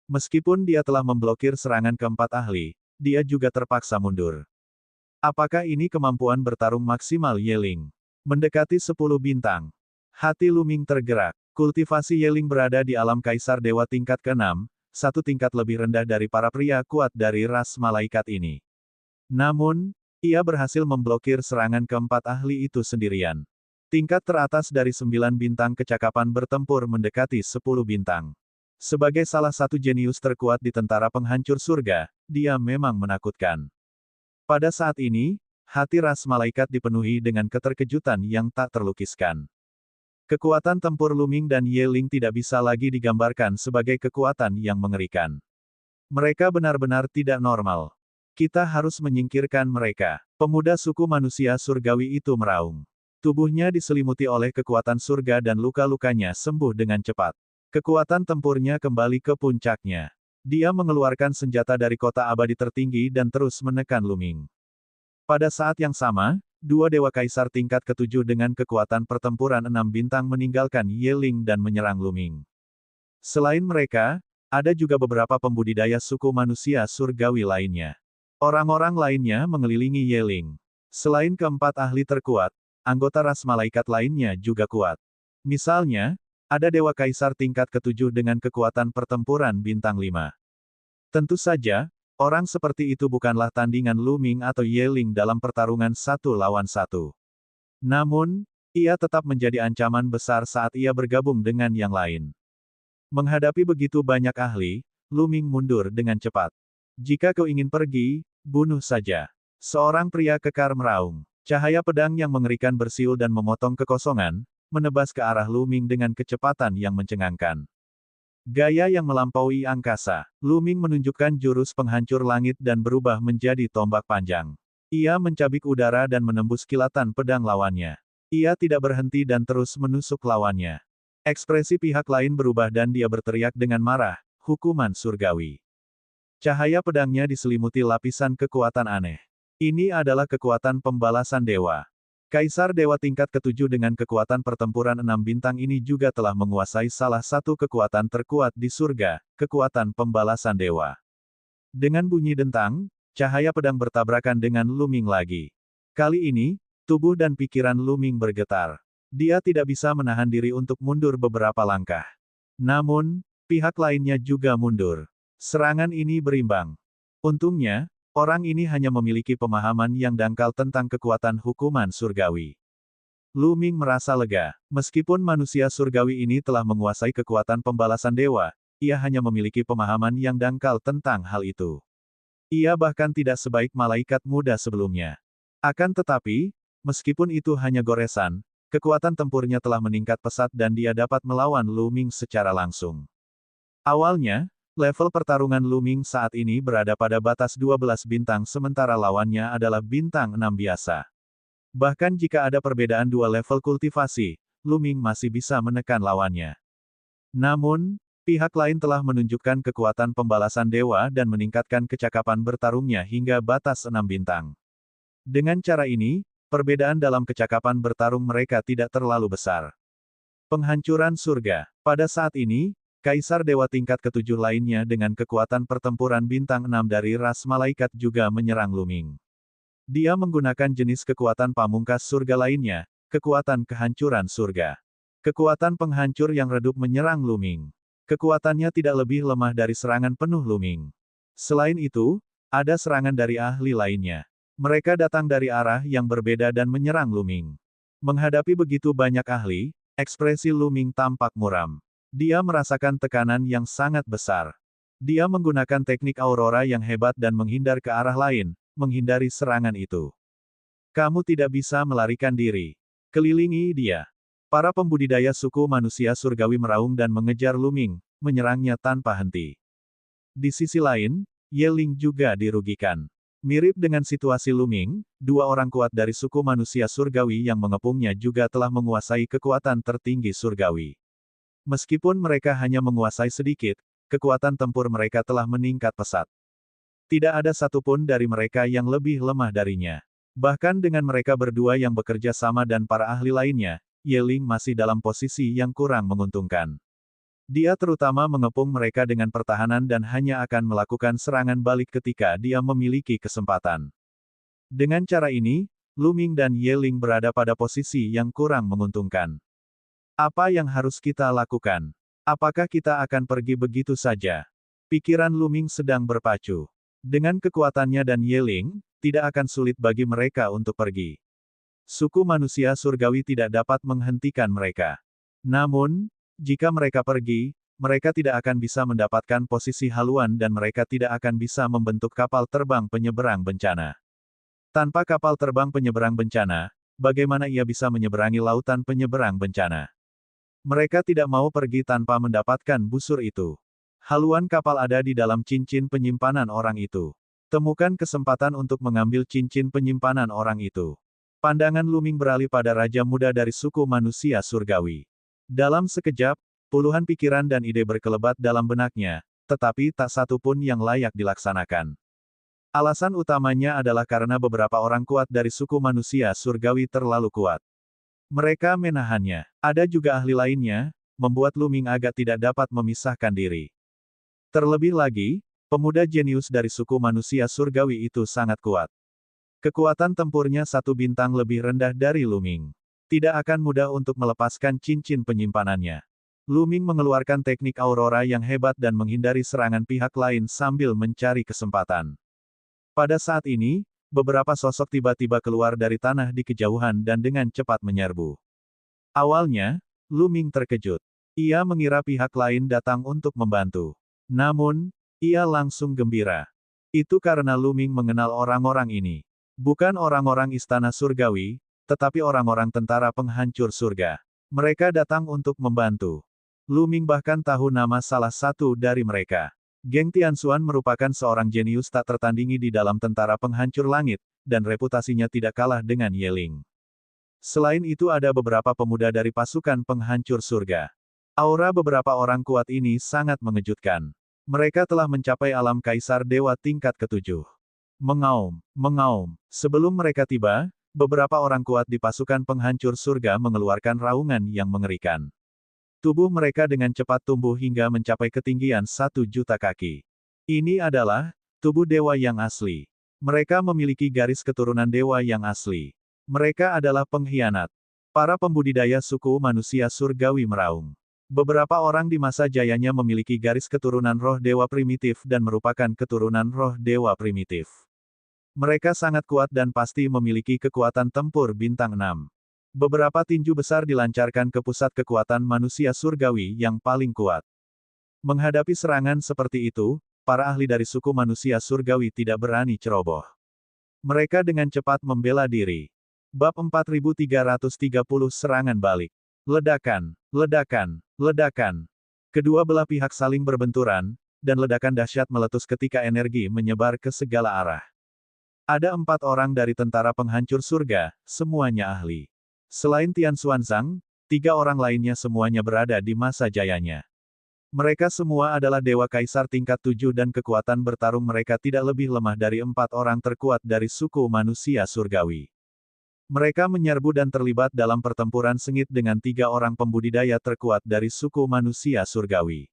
Meskipun dia telah memblokir serangan keempat ahli, dia juga terpaksa mundur. Apakah ini kemampuan bertarung maksimal Ye Ling? Mendekati 10 bintang. Hati Lu Ming tergerak. Kultivasi Ye Ling berada di alam Kaisar Dewa tingkat ke-6, satu tingkat lebih rendah dari para pria kuat dari ras malaikat ini. Namun, ia berhasil memblokir serangan keempat ahli itu sendirian. Tingkat teratas dari 9 bintang kecakapan bertempur mendekati 10 bintang. Sebagai salah satu jenius terkuat di tentara penghancur surga, dia memang menakutkan. Pada saat ini, hati ras malaikat dipenuhi dengan keterkejutan yang tak terlukiskan. Kekuatan tempur Lu Ming dan Ye Ling tidak bisa lagi digambarkan sebagai kekuatan yang mengerikan. Mereka benar-benar tidak normal. Kita harus menyingkirkan mereka. Pemuda suku manusia surgawi itu meraung. Tubuhnya diselimuti oleh kekuatan surga dan luka-lukanya sembuh dengan cepat. Kekuatan tempurnya kembali ke puncaknya. Dia mengeluarkan senjata dari kota abadi tertinggi dan terus menekan Lu Ming. Pada saat yang sama, dua dewa kaisar tingkat ketujuh dengan kekuatan pertempuran 6 bintang meninggalkan Ye Ling dan menyerang Lu Ming. Selain mereka, ada juga beberapa pembudidaya suku manusia surgawi lainnya. Orang-orang lainnya mengelilingi Ye Ling. Selain keempat ahli terkuat, anggota ras malaikat lainnya juga kuat. Misalnya, ada dewa kaisar tingkat ketujuh dengan kekuatan pertempuran bintang 5. Tentu saja, orang seperti itu bukanlah tandingan Lu Ming atau Ye Ling dalam pertarungan 1 lawan 1. Namun, ia tetap menjadi ancaman besar saat ia bergabung dengan yang lain. Menghadapi begitu banyak ahli, Lu Ming mundur dengan cepat. Jika kau ingin pergi, bunuh saja. Seorang pria kekar meraung. Cahaya pedang yang mengerikan bersiul dan memotong kekosongan, menebas ke arah Lu Ming dengan kecepatan yang mencengangkan. Gaya yang melampaui angkasa, Lu Ming menunjukkan jurus penghancur langit dan berubah menjadi tombak panjang. Ia mencabik udara dan menembus kilatan pedang lawannya. Ia tidak berhenti dan terus menusuk lawannya. Ekspresi pihak lain berubah dan dia berteriak dengan marah, hukuman surgawi. Cahaya pedangnya diselimuti lapisan kekuatan aneh. Ini adalah kekuatan pembalasan dewa. Kaisar dewa tingkat ketujuh dengan kekuatan pertempuran 6 bintang ini juga telah menguasai salah satu kekuatan terkuat di surga, kekuatan pembalasan dewa. Dengan bunyi dentang, cahaya pedang bertabrakan dengan Lu Ming lagi. Kali ini, tubuh dan pikiran Lu Ming bergetar. Dia tidak bisa menahan diri untuk mundur beberapa langkah. Namun, pihak lainnya juga mundur. Serangan ini berimbang. Untungnya, orang ini hanya memiliki pemahaman yang dangkal tentang kekuatan hukuman surgawi. Lu Ming merasa lega. Meskipun manusia surgawi ini telah menguasai kekuatan pembalasan dewa, ia hanya memiliki pemahaman yang dangkal tentang hal itu. Ia bahkan tidak sebaik malaikat muda sebelumnya. Akan tetapi, meskipun itu hanya goresan, kekuatan tempurnya telah meningkat pesat dan dia dapat melawan Lu Ming secara langsung. Awalnya, level pertarungan Lu Ming saat ini berada pada batas 12 bintang sementara lawannya adalah bintang 6 biasa. Bahkan jika ada perbedaan 2 level kultivasi, Lu Ming masih bisa menekan lawannya. Namun, pihak lain telah menunjukkan kekuatan pembalasan dewa dan meningkatkan kecakapan bertarungnya hingga batas 6 bintang. Dengan cara ini, perbedaan dalam kecakapan bertarung mereka tidak terlalu besar. Penghancuran surga. Pada saat ini, Kaisar Dewa tingkat ketujuh lainnya dengan kekuatan pertempuran bintang 6 dari ras malaikat juga menyerang Lu Ming. Dia menggunakan jenis kekuatan pamungkas surga lainnya, kekuatan kehancuran surga. Kekuatan penghancur yang redup menyerang Lu Ming. Kekuatannya tidak lebih lemah dari serangan penuh Lu Ming. Selain itu, ada serangan dari ahli lainnya. Mereka datang dari arah yang berbeda dan menyerang Lu Ming. Menghadapi begitu banyak ahli, ekspresi Lu Ming tampak muram. Dia merasakan tekanan yang sangat besar. Dia menggunakan teknik aurora yang hebat dan menghindar ke arah lain, menghindari serangan itu. Kamu tidak bisa melarikan diri. Kelilingi dia. Para pembudidaya suku manusia surgawi meraung dan mengejar Lu Ming, menyerangnya tanpa henti. Di sisi lain, Ye Ling juga dirugikan. Mirip dengan situasi Lu Ming, dua orang kuat dari suku manusia surgawi yang mengepungnya juga telah menguasai kekuatan tertinggi surgawi. Meskipun mereka hanya menguasai sedikit, kekuatan tempur mereka telah meningkat pesat. Tidak ada satupun dari mereka yang lebih lemah darinya. Bahkan dengan mereka berdua yang bekerja sama dan para ahli lainnya, Ye Ling masih dalam posisi yang kurang menguntungkan. Dia terutama mengepung mereka dengan pertahanan dan hanya akan melakukan serangan balik ketika dia memiliki kesempatan. Dengan cara ini, Lu Ming dan Ye Ling berada pada posisi yang kurang menguntungkan. Apa yang harus kita lakukan? Apakah kita akan pergi begitu saja? Pikiran Lu Ming sedang berpacu. Dengan kekuatannya dan Ye Ling, tidak akan sulit bagi mereka untuk pergi. Suku manusia surgawi tidak dapat menghentikan mereka. Namun, jika mereka pergi, mereka tidak akan bisa mendapatkan posisi haluan dan mereka tidak akan bisa membentuk kapal terbang penyeberang bencana. Tanpa kapal terbang penyeberang bencana, bagaimana ia bisa menyeberangi lautan penyeberang bencana? Mereka tidak mau pergi tanpa mendapatkan busur itu. Haluan kapal ada di dalam cincin penyimpanan orang itu. Temukan kesempatan untuk mengambil cincin penyimpanan orang itu. Pandangan Lu Ming beralih pada Raja Muda dari suku manusia surgawi. Dalam sekejap, puluhan pikiran dan ide berkelebat dalam benaknya, tetapi tak satu pun yang layak dilaksanakan. Alasan utamanya adalah karena beberapa orang kuat dari suku manusia surgawi terlalu kuat. Mereka menahannya. Ada juga ahli lainnya, membuat Lu Ming agak tidak dapat memisahkan diri. Terlebih lagi, pemuda jenius dari suku manusia surgawi itu sangat kuat. Kekuatan tempurnya satu bintang lebih rendah dari Lu Ming. Tidak akan mudah untuk melepaskan cincin penyimpanannya. Lu Ming mengeluarkan teknik aurora yang hebat dan menghindari serangan pihak lain sambil mencari kesempatan. Pada saat ini, beberapa sosok tiba-tiba keluar dari tanah di kejauhan dan dengan cepat menyerbu. Awalnya, Lu Ming terkejut. Ia mengira pihak lain datang untuk membantu. Namun, ia langsung gembira. Itu karena Lu Ming mengenal orang-orang ini. Bukan orang-orang istana surgawi, tetapi orang-orang tentara penghancur surga. Mereka datang untuk membantu. Lu Ming bahkan tahu nama salah satu dari mereka. Geng Tianxuan merupakan seorang jenius tak tertandingi di dalam tentara penghancur langit, dan reputasinya tidak kalah dengan Ye Ling. Selain itu ada beberapa pemuda dari pasukan penghancur surga. Aura beberapa orang kuat ini sangat mengejutkan. Mereka telah mencapai alam kaisar dewa tingkat ketujuh. Mengaum, mengaum. Sebelum mereka tiba, beberapa orang kuat di pasukan penghancur surga mengeluarkan raungan yang mengerikan. Tubuh mereka dengan cepat tumbuh hingga mencapai ketinggian 1.000.000 kaki. Ini adalah tubuh dewa yang asli. Mereka memiliki garis keturunan dewa yang asli. Mereka adalah pengkhianat. Para pembudidaya suku manusia surgawi meraung. Beberapa orang di masa jayanya memiliki garis keturunan roh dewa primitif dan merupakan keturunan roh dewa primitif. Mereka sangat kuat dan pasti memiliki kekuatan tempur bintang 6. Beberapa tinju besar dilancarkan ke pusat kekuatan manusia surgawi yang paling kuat. Menghadapi serangan seperti itu, para ahli dari suku manusia surgawi tidak berani ceroboh. Mereka dengan cepat membela diri. Bab 4330 Serangan Balik. Ledakan, ledakan, ledakan. Kedua belah pihak saling berbenturan, dan ledakan dahsyat meletus ketika energi menyebar ke segala arah. Ada 4 orang dari tentara penghancur surga, semuanya ahli. Selain Tian Xuanzang, 3 orang lainnya semuanya berada di masa jayanya. Mereka semua adalah dewa kaisar tingkat 7 dan kekuatan bertarung mereka tidak lebih lemah dari 4 orang terkuat dari suku manusia surgawi. Mereka menyerbu dan terlibat dalam pertempuran sengit dengan 3 orang pembudidaya terkuat dari suku manusia surgawi.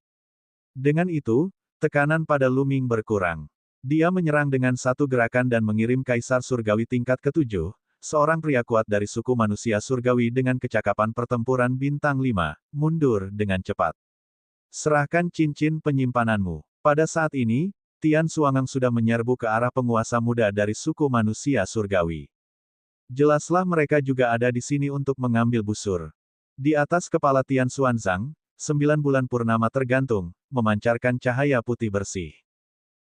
Dengan itu, tekanan pada Lu Ming berkurang. Dia menyerang dengan satu gerakan dan mengirim kaisar surgawi tingkat ke-7, seorang pria kuat dari suku manusia surgawi dengan kecakapan pertempuran bintang 5, mundur dengan cepat. Serahkan cincin penyimpananmu. Pada saat ini, Tian Xuangang sudah menyerbu ke arah penguasa muda dari suku manusia surgawi. Jelaslah mereka juga ada di sini untuk mengambil busur. Di atas kepala Tian Xuanzang, 9 bulan purnama tergantung, memancarkan cahaya putih bersih.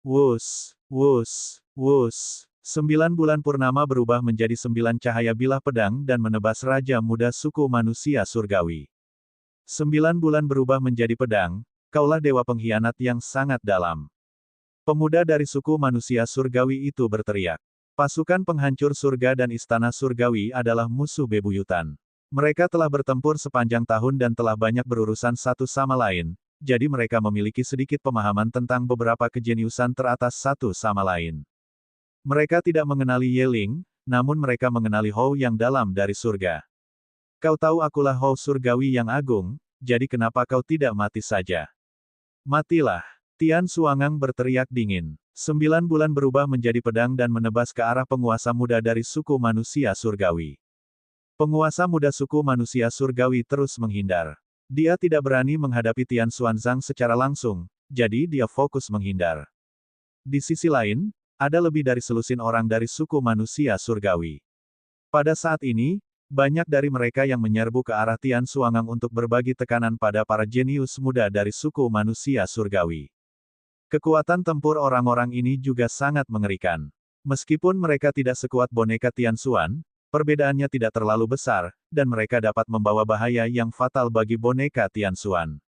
Wus, wus, wus. 9 bulan purnama berubah menjadi 9 cahaya bilah pedang dan menebas Raja Muda suku manusia surgawi. 9 bulan berubah menjadi pedang, kaulah dewa pengkhianat yang sangat dalam. Pemuda dari suku manusia surgawi itu berteriak. Pasukan penghancur surga dan istana surgawi adalah musuh bebuyutan. Mereka telah bertempur sepanjang tahun dan telah banyak berurusan satu sama lain, jadi mereka memiliki sedikit pemahaman tentang beberapa kejeniusan teratas satu sama lain. Mereka tidak mengenali Ye Ling, namun mereka mengenali Hou yang dalam dari surga. Kau tahu akulah Hou surgawi yang agung, jadi kenapa kau tidak mati saja? Matilah! Tian Xuangang berteriak dingin. 9 bulan berubah menjadi pedang dan menebas ke arah penguasa muda dari suku manusia surgawi. Penguasa muda suku manusia surgawi terus menghindar. Dia tidak berani menghadapi Tian Xuanzang secara langsung, jadi dia fokus menghindar. Di sisi lain, ada lebih dari selusin orang dari suku manusia surgawi. Pada saat ini, banyak dari mereka yang menyerbu ke arah Tian Xuangang untuk berbagi tekanan pada para jenius muda dari suku manusia surgawi. Kekuatan tempur orang-orang ini juga sangat mengerikan. Meskipun mereka tidak sekuat boneka Tian Xuan, perbedaannya tidak terlalu besar, dan mereka dapat membawa bahaya yang fatal bagi boneka Tian Xuan.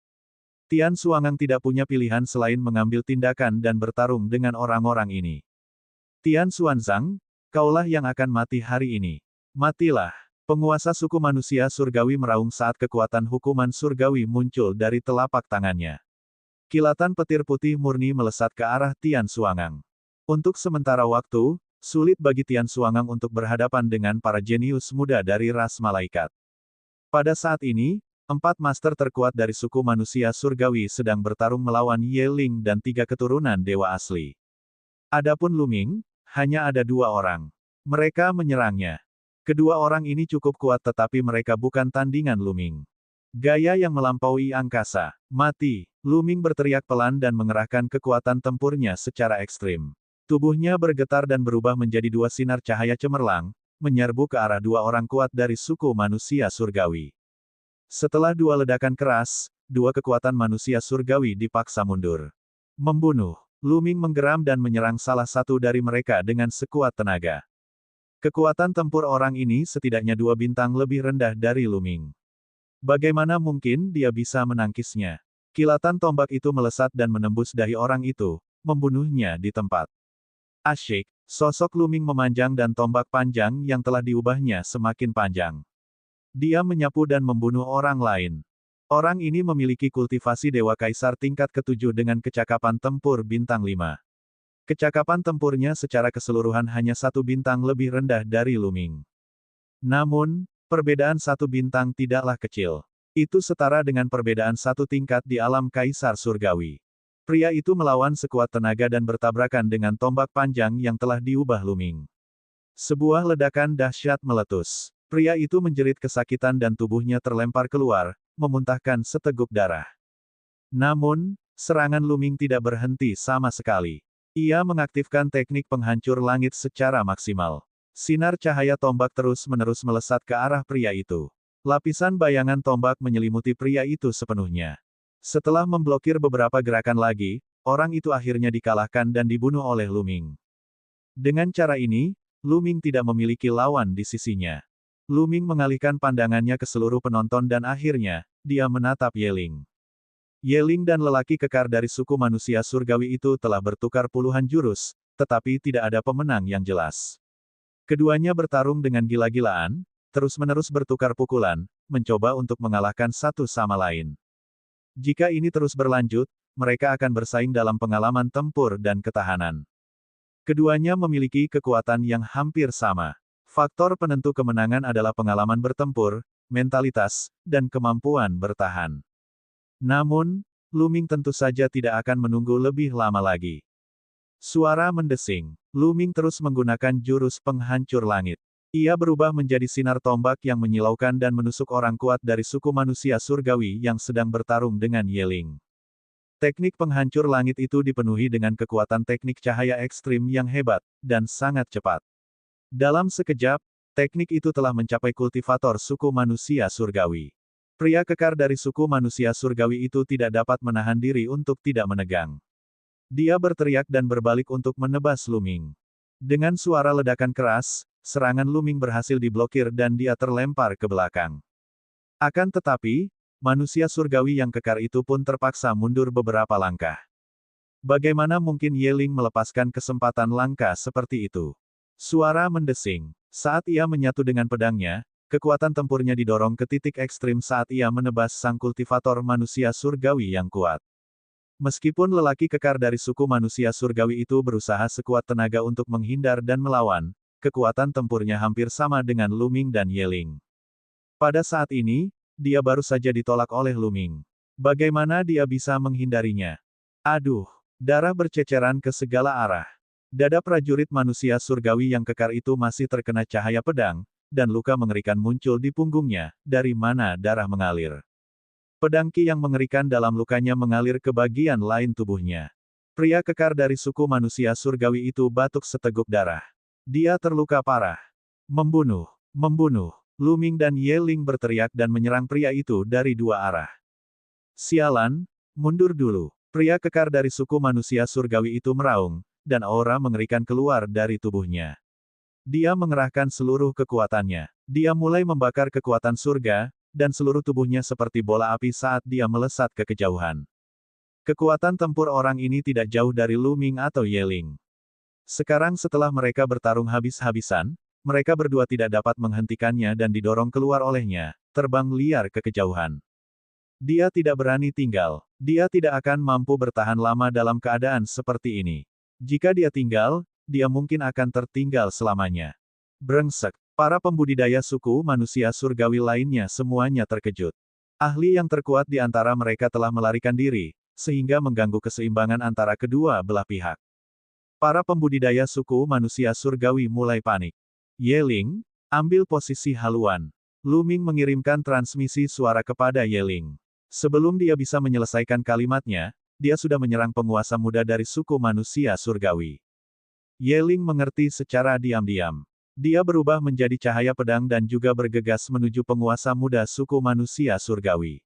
Tian Xuangang tidak punya pilihan selain mengambil tindakan dan bertarung dengan orang-orang ini. Tian Xuanzang, kaulah yang akan mati hari ini. Matilah. Penguasa suku manusia surgawi meraung saat kekuatan hukuman surgawi muncul dari telapak tangannya. Kilatan petir putih murni melesat ke arah Tian Xuangang. Untuk sementara waktu, sulit bagi Tian Xuangang untuk berhadapan dengan para jenius muda dari ras malaikat. Pada saat ini, 4 master terkuat dari suku manusia surgawi sedang bertarung melawan Ye Ling dan 3 keturunan dewa asli. Adapun Lu Ming, hanya ada 2 orang. Mereka menyerangnya. Kedua orang ini cukup kuat tetapi mereka bukan tandingan Lu Ming. Gaya yang melampaui angkasa. Mati. Lu Ming berteriak pelan dan mengerahkan kekuatan tempurnya secara ekstrim. Tubuhnya bergetar dan berubah menjadi 2 sinar cahaya cemerlang, menyerbu ke arah 2 orang kuat dari suku manusia surgawi. Setelah 2 ledakan keras, 2 kekuatan manusia surgawi dipaksa mundur. Membunuh. Lu Ming menggeram dan menyerang salah satu dari mereka dengan sekuat tenaga. Kekuatan tempur orang ini setidaknya 2 bintang lebih rendah dari Lu Ming. Bagaimana mungkin dia bisa menangkisnya? Kilatan tombak itu melesat dan menembus dahi orang itu, membunuhnya di tempat. Asyik, sosok Lu Ming memanjang dan tombak panjang yang telah diubahnya semakin panjang. Dia menyapu dan membunuh orang lain. Orang ini memiliki kultivasi Dewa Kaisar tingkat ke-7 dengan kecakapan tempur bintang 5. Kecakapan tempurnya secara keseluruhan hanya 1 bintang lebih rendah dari Lu Ming. Namun, perbedaan 1 bintang tidaklah kecil. Itu setara dengan perbedaan 1 tingkat di alam Kaisar Surgawi. Pria itu melawan sekuat tenaga dan bertabrakan dengan tombak panjang yang telah diubah Lu Ming. Sebuah ledakan dahsyat meletus. Pria itu menjerit kesakitan dan tubuhnya terlempar keluar, memuntahkan seteguk darah. Namun, serangan Lu Ming tidak berhenti sama sekali. Ia mengaktifkan teknik penghancur langit secara maksimal. Sinar cahaya tombak terus-menerus melesat ke arah pria itu. Lapisan bayangan tombak menyelimuti pria itu sepenuhnya. Setelah memblokir beberapa gerakan lagi, orang itu akhirnya dikalahkan dan dibunuh oleh Lu Ming. Dengan cara ini, Lu Ming tidak memiliki lawan di sisinya. Lu Ming mengalihkan pandangannya ke seluruh penonton dan akhirnya, dia menatap Ye Ling. Ye Ling dan lelaki kekar dari suku manusia surgawi itu telah bertukar puluhan jurus, tetapi tidak ada pemenang yang jelas. Keduanya bertarung dengan gila-gilaan, terus-menerus bertukar pukulan, mencoba untuk mengalahkan satu sama lain. Jika ini terus berlanjut, mereka akan bersaing dalam pengalaman tempur dan ketahanan. Keduanya memiliki kekuatan yang hampir sama. Faktor penentu kemenangan adalah pengalaman bertempur, mentalitas, dan kemampuan bertahan. Namun, Lu Ming tentu saja tidak akan menunggu lebih lama lagi. Suara mendesing. Lu Ming terus menggunakan jurus penghancur langit. Ia berubah menjadi sinar tombak yang menyilaukan dan menusuk orang kuat dari suku manusia surgawi yang sedang bertarung dengan Ye Ling. Teknik penghancur langit itu dipenuhi dengan kekuatan teknik cahaya ekstrim yang hebat, dan sangat cepat. Dalam sekejap, teknik itu telah mencapai kultivator suku manusia surgawi. Pria kekar dari suku manusia surgawi itu tidak dapat menahan diri untuk tidak menegang. Dia berteriak dan berbalik untuk menebas Lu Ming. Dengan suara ledakan keras, serangan Lu Ming berhasil diblokir dan dia terlempar ke belakang. Akan tetapi, manusia surgawi yang kekar itu pun terpaksa mundur beberapa langkah. Bagaimana mungkin Ye Ling melepaskan kesempatan langka seperti itu? Suara mendesing. Saat ia menyatu dengan pedangnya, kekuatan tempurnya didorong ke titik ekstrim saat ia menebas sang kultivator manusia surgawi yang kuat. Meskipun lelaki kekar dari suku manusia surgawi itu berusaha sekuat tenaga untuk menghindar dan melawan, kekuatan tempurnya hampir sama dengan Lu Ming dan Ye Ling. Pada saat ini, dia baru saja ditolak oleh Lu Ming. Bagaimana dia bisa menghindarinya? Aduh, darah berceceran ke segala arah. Dada prajurit manusia surgawi yang kekar itu masih terkena cahaya pedang, dan luka mengerikan muncul di punggungnya, dari mana darah mengalir. Pedang Ki yang mengerikan dalam lukanya mengalir ke bagian lain tubuhnya. Pria kekar dari suku manusia surgawi itu batuk seteguk darah. Dia terluka parah. Membunuh, membunuh. Lu Ming dan Ye Ling berteriak dan menyerang pria itu dari 2 arah. Sialan, mundur dulu. Pria kekar dari suku manusia surgawi itu meraung, dan aura mengerikan keluar dari tubuhnya. Dia mengerahkan seluruh kekuatannya. Dia mulai membakar kekuatan surga, dan seluruh tubuhnya seperti bola api saat dia melesat ke kejauhan. Kekuatan tempur orang ini tidak jauh dari Lu Ming atau Ye Ling. Sekarang setelah mereka bertarung habis-habisan, mereka berdua tidak dapat menghentikannya dan didorong keluar olehnya, terbang liar ke kejauhan. Dia tidak berani tinggal. Dia tidak akan mampu bertahan lama dalam keadaan seperti ini. Jika dia tinggal, dia mungkin akan tertinggal selamanya. Brengsek. Para pembudidaya suku manusia surgawi lainnya semuanya terkejut. Ahli yang terkuat di antara mereka telah melarikan diri, sehingga mengganggu keseimbangan antara kedua belah pihak. Para pembudidaya suku manusia surgawi mulai panik. Yeling, ambil posisi haluan. Lu Ming mengirimkan transmisi suara kepada Yeling. Sebelum dia bisa menyelesaikan kalimatnya, dia sudah menyerang penguasa muda dari suku manusia surgawi. Yeling mengerti secara diam-diam. Dia berubah menjadi cahaya pedang dan juga bergegas menuju penguasa muda suku manusia surgawi.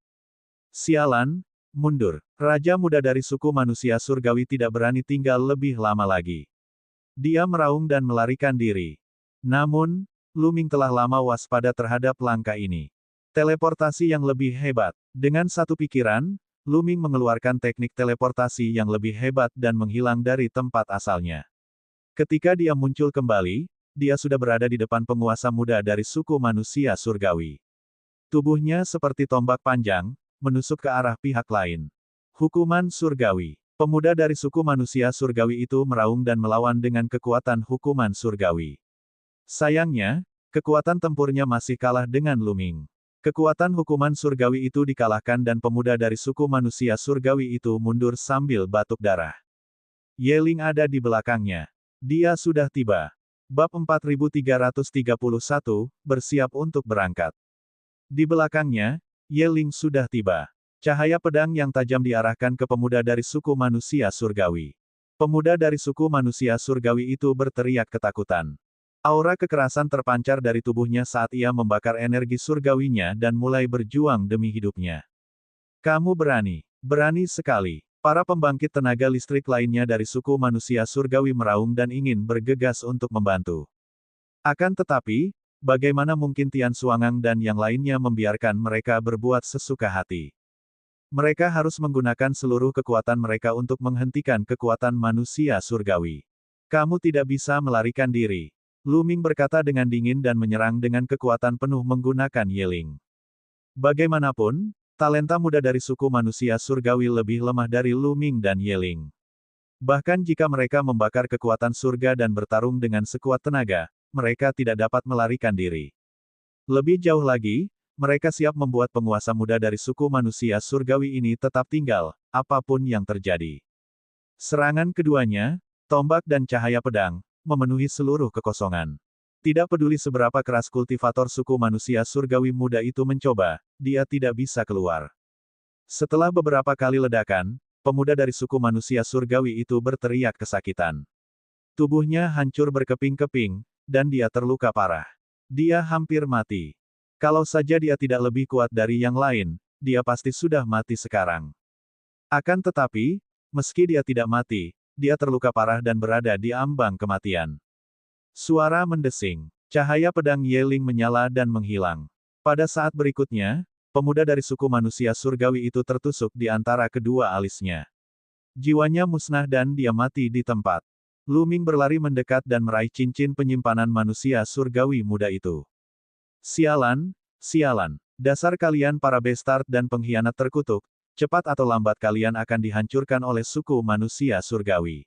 Sialan, mundur. Raja muda dari suku manusia surgawi tidak berani tinggal lebih lama lagi. Dia meraung dan melarikan diri. Namun, Lu Ming telah lama waspada terhadap langkah ini. Teleportasi yang lebih hebat. Dengan satu pikiran, Lu Ming mengeluarkan teknik teleportasi yang lebih hebat dan menghilang dari tempat asalnya. Ketika dia muncul kembali, dia sudah berada di depan penguasa muda dari suku manusia surgawi. Tubuhnya seperti tombak panjang, menusuk ke arah pihak lain. Hukuman surgawi. Pemuda dari suku manusia surgawi itu meraung dan melawan dengan kekuatan hukuman surgawi. Sayangnya, kekuatan tempurnya masih kalah dengan Lu Ming. Kekuatan hukuman surgawi itu dikalahkan dan pemuda dari suku manusia surgawi itu mundur sambil batuk darah. Yeling ada di belakangnya. Dia sudah tiba. Bab 4331, bersiap untuk berangkat. Di belakangnya, Yeling sudah tiba. Cahaya pedang yang tajam diarahkan ke pemuda dari suku manusia surgawi. Pemuda dari suku manusia surgawi itu berteriak ketakutan. Aura kekerasan terpancar dari tubuhnya saat ia membakar energi surgawinya dan mulai berjuang demi hidupnya. Kamu berani. Berani sekali. Para pembangkit tenaga listrik lainnya dari suku manusia surgawi meraung dan ingin bergegas untuk membantu. Akan tetapi, bagaimana mungkin Tian Xuangang dan yang lainnya membiarkan mereka berbuat sesuka hati? Mereka harus menggunakan seluruh kekuatan mereka untuk menghentikan kekuatan manusia surgawi. Kamu tidak bisa melarikan diri. Lu Ming berkata dengan dingin dan menyerang dengan kekuatan penuh menggunakan Yeling. Bagaimanapun, talenta muda dari suku manusia surgawi lebih lemah dari Lu Ming dan Yeling. Bahkan jika mereka membakar kekuatan surga dan bertarung dengan sekuat tenaga, mereka tidak dapat melarikan diri. Lebih jauh lagi, mereka siap membuat penguasa muda dari suku manusia surgawi ini tetap tinggal, apapun yang terjadi. Serangan keduanya, tombak dan cahaya pedang, memenuhi seluruh kekosongan. Tidak peduli seberapa keras kultivator suku manusia surgawi muda itu mencoba, dia tidak bisa keluar. Setelah beberapa kali ledakan, pemuda dari suku manusia surgawi itu berteriak kesakitan. Tubuhnya hancur berkeping-keping, dan dia terluka parah. Dia hampir mati. Kalau saja dia tidak lebih kuat dari yang lain, dia pasti sudah mati sekarang. Akan tetapi, meski dia tidak mati, dia terluka parah dan berada di ambang kematian. Suara mendesing. Cahaya pedang Yeling menyala dan menghilang. Pada saat berikutnya, pemuda dari suku manusia surgawi itu tertusuk di antara kedua alisnya. Jiwanya musnah dan dia mati di tempat. Lu Ming berlari mendekat dan meraih cincin penyimpanan manusia surgawi muda itu. Sialan, sialan. Dasar kalian para bastard dan pengkhianat terkutuk, cepat atau lambat kalian akan dihancurkan oleh suku manusia surgawi.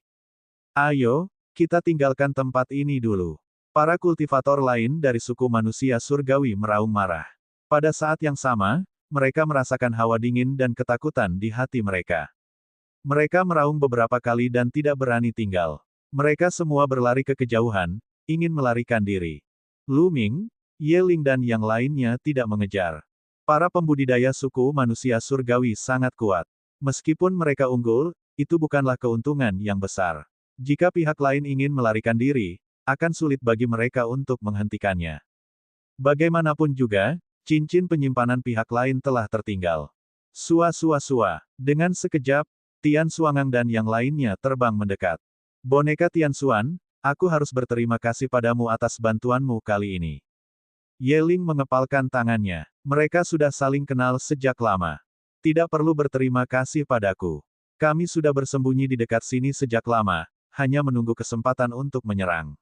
Ayo, kita tinggalkan tempat ini dulu. Para kultivator lain dari suku manusia surgawi meraung marah. Pada saat yang sama, mereka merasakan hawa dingin dan ketakutan di hati mereka. Mereka meraung beberapa kali dan tidak berani tinggal. Mereka semua berlari ke kejauhan, ingin melarikan diri. Lu Ming, Yeling dan yang lainnya tidak mengejar. Para pembudidaya suku manusia surgawi sangat kuat. Meskipun mereka unggul, itu bukanlah keuntungan yang besar. Jika pihak lain ingin melarikan diri, akan sulit bagi mereka untuk menghentikannya. Bagaimanapun juga, cincin penyimpanan pihak lain telah tertinggal. Sua. Dengan sekejap, Tian Xuangang dan yang lainnya terbang mendekat. Boneka Tian Xuan, aku harus berterima kasih padamu atas bantuanmu kali ini. Yeling mengepalkan tangannya. Mereka sudah saling kenal sejak lama. Tidak perlu berterima kasih padaku. Kami sudah bersembunyi di dekat sini sejak lama, hanya menunggu kesempatan untuk menyerang.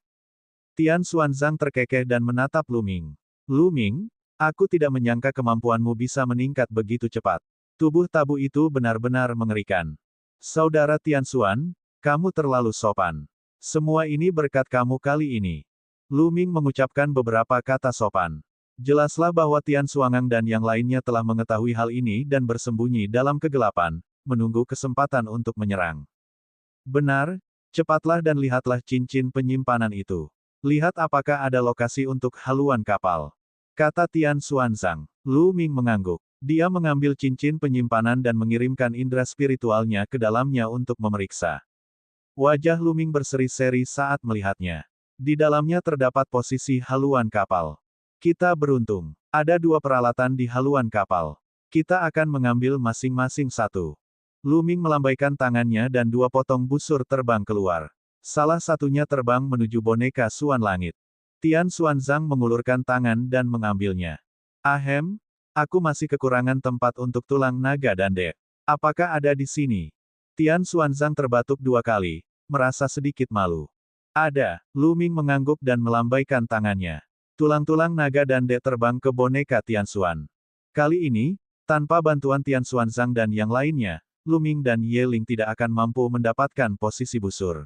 Tian Xuanzang terkekeh dan menatap Lu Ming. Lu Ming, aku tidak menyangka kemampuanmu bisa meningkat begitu cepat. Tubuh tabu itu benar-benar mengerikan. Saudara Tianxuan, kamu terlalu sopan. Semua ini berkat kamu kali ini. Lu Ming mengucapkan beberapa kata sopan. Jelaslah bahwa Tian Xuangang dan yang lainnya telah mengetahui hal ini dan bersembunyi dalam kegelapan, menunggu kesempatan untuk menyerang. Benar, cepatlah dan lihatlah cincin penyimpanan itu. Lihat apakah ada lokasi untuk haluan kapal. Kata Tian Xuanzang. Lu Ming mengangguk. Dia mengambil cincin penyimpanan dan mengirimkan indera spiritualnya ke dalamnya untuk memeriksa. Wajah Lu Ming berseri-seri saat melihatnya. Di dalamnya terdapat posisi haluan kapal. Kita beruntung. Ada 2 peralatan di haluan kapal. Kita akan mengambil masing-masing satu. Lu Ming melambaikan tangannya dan 2 potong busur terbang keluar. Salah satunya terbang menuju boneka Suan Langit. Tian Xuanzang mengulurkan tangan dan mengambilnya. Ahem, aku masih kekurangan tempat untuk tulang naga dan dek. Apakah ada di sini? Tian Xuanzang terbatuk 2 kali, merasa sedikit malu. Ada. Lu Ming mengangguk dan melambaikan tangannya. Tulang-tulang naga dan dek terbang ke boneka Tian Xuan. Kali ini, tanpa bantuan Tian Xuanzang dan yang lainnya, Lu Ming dan Ye Ling tidak akan mampu mendapatkan posisi busur.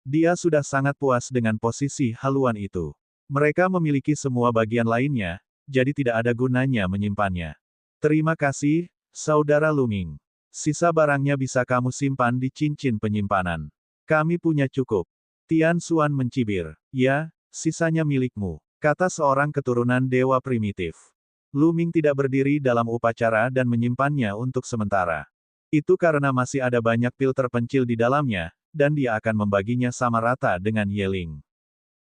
Dia sudah sangat puas dengan posisi haluan itu. Mereka memiliki semua bagian lainnya, jadi tidak ada gunanya menyimpannya. Terima kasih, Saudara Lu Ming. Sisa barangnya bisa kamu simpan di cincin penyimpanan. Kami punya cukup. Tian Xuan mencibir. Ya, sisanya milikmu, kata seorang keturunan dewa primitif. Lu Ming tidak berdiri dalam upacara dan menyimpannya untuk sementara. Itu karena masih ada banyak pil terpencil di dalamnya, dan dia akan membaginya sama rata dengan Ye Ling.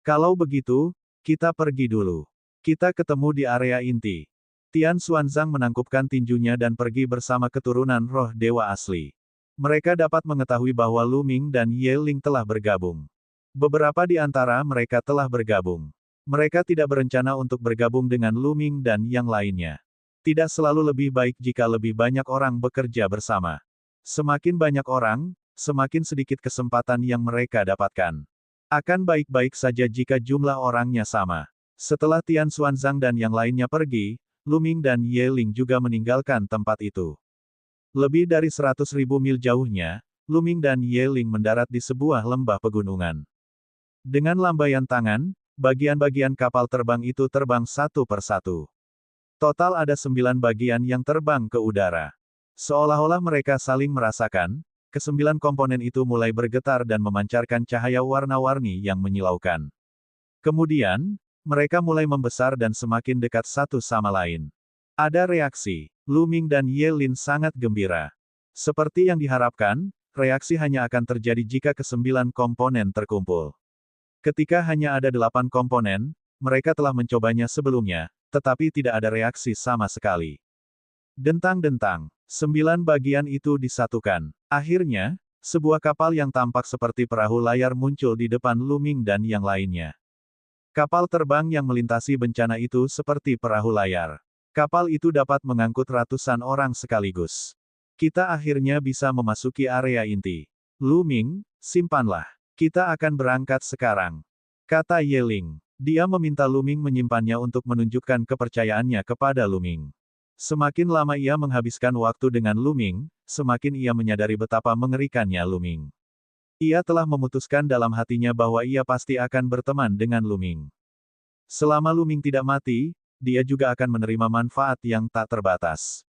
Kalau begitu, kita pergi dulu. Kita ketemu di area inti. Tian Xuanzang menangkupkan tinjunya dan pergi bersama keturunan roh dewa asli. Mereka dapat mengetahui bahwa Lu Ming dan Ye Ling telah bergabung. Beberapa di antara mereka telah bergabung. Mereka tidak berencana untuk bergabung dengan Lu Ming dan yang lainnya. Tidak selalu lebih baik jika lebih banyak orang bekerja bersama. Semakin banyak orang, semakin sedikit kesempatan yang mereka dapatkan. Akan baik-baik saja jika jumlah orangnya sama. Setelah Tian Xuanzang dan yang lainnya pergi, Lu Ming dan Ye Ling juga meninggalkan tempat itu. Lebih dari 100.000 mil jauhnya, Lu Ming dan Ye Ling mendarat di sebuah lembah pegunungan. Dengan lambaian tangan, bagian-bagian kapal terbang itu terbang satu persatu. Total ada 9 bagian yang terbang ke udara. Seolah-olah mereka saling merasakan, ke-9 komponen itu mulai bergetar dan memancarkan cahaya warna-warni yang menyilaukan. Kemudian, mereka mulai membesar dan semakin dekat satu sama lain. Ada reaksi. Lu Ming dan Ye Lin sangat gembira. Seperti yang diharapkan, reaksi hanya akan terjadi jika ke-9 komponen terkumpul. Ketika hanya ada 8 komponen, mereka telah mencobanya sebelumnya, tetapi tidak ada reaksi sama sekali. Dentang-dentang, 9 bagian itu disatukan. Akhirnya, sebuah kapal yang tampak seperti perahu layar muncul di depan Lu Ming dan yang lainnya. Kapal terbang yang melintasi bencana itu seperti perahu layar. Kapal itu dapat mengangkut ratusan orang sekaligus. Kita akhirnya bisa memasuki area inti. Lu Ming, simpanlah. Kita akan berangkat sekarang, kata Ye Ling. Dia meminta Lu Ming menyimpannya untuk menunjukkan kepercayaannya kepada Lu Ming. Semakin lama ia menghabiskan waktu dengan Lu Ming, semakin ia menyadari betapa mengerikannya Lu Ming. Ia telah memutuskan dalam hatinya bahwa ia pasti akan berteman dengan Lu Ming. Selama Lu Ming tidak mati, dia juga akan menerima manfaat yang tak terbatas.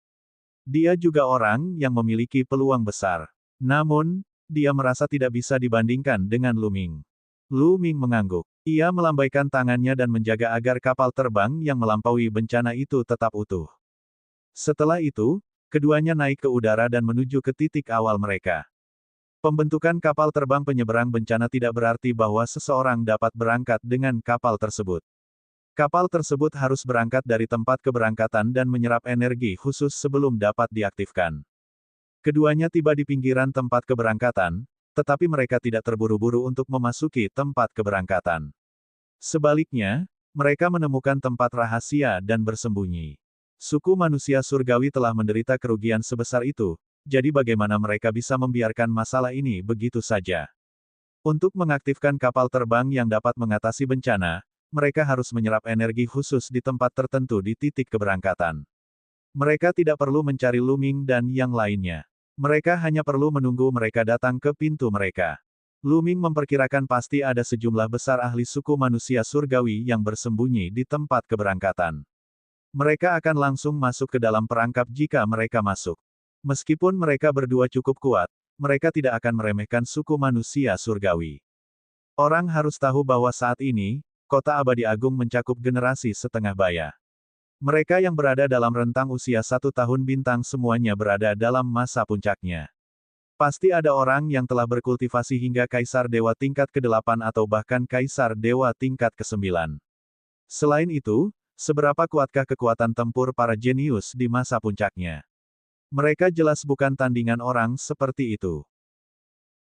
Dia juga orang yang memiliki peluang besar. Namun, dia merasa tidak bisa dibandingkan dengan Lu Ming. Lu Ming mengangguk. Ia melambaikan tangannya dan menjaga agar kapal terbang yang melampaui bencana itu tetap utuh. Setelah itu, keduanya naik ke udara dan menuju ke titik awal mereka. Pembentukan kapal terbang penyeberang bencana tidak berarti bahwa seseorang dapat berangkat dengan kapal tersebut. Kapal tersebut harus berangkat dari tempat keberangkatan dan menyerap energi khusus sebelum dapat diaktifkan. Keduanya tiba di pinggiran tempat keberangkatan, tetapi mereka tidak terburu-buru untuk memasuki tempat keberangkatan. Sebaliknya, mereka menemukan tempat rahasia dan bersembunyi. Suku manusia surgawi telah menderita kerugian sebesar itu, jadi bagaimana mereka bisa membiarkan masalah ini begitu saja? Untuk mengaktifkan kapal terbang yang dapat mengatasi bencana, mereka harus menyerap energi khusus di tempat tertentu di titik keberangkatan. Mereka tidak perlu mencari Luming dan yang lainnya. Mereka hanya perlu menunggu mereka datang ke pintu mereka. Luming memperkirakan pasti ada sejumlah besar ahli suku manusia surgawi yang bersembunyi di tempat keberangkatan. Mereka akan langsung masuk ke dalam perangkap jika mereka masuk. Meskipun mereka berdua cukup kuat, mereka tidak akan meremehkan suku manusia surgawi. Orang harus tahu bahwa saat ini, kota abadi agung mencakup generasi setengah baya. Mereka yang berada dalam rentang usia 1 tahun bintang semuanya berada dalam masa puncaknya. Pasti ada orang yang telah berkultivasi hingga kaisar dewa tingkat ke-8 atau bahkan kaisar dewa tingkat ke-9. Selain itu, seberapa kuatkah kekuatan tempur para jenius di masa puncaknya? Mereka jelas bukan tandingan orang seperti itu.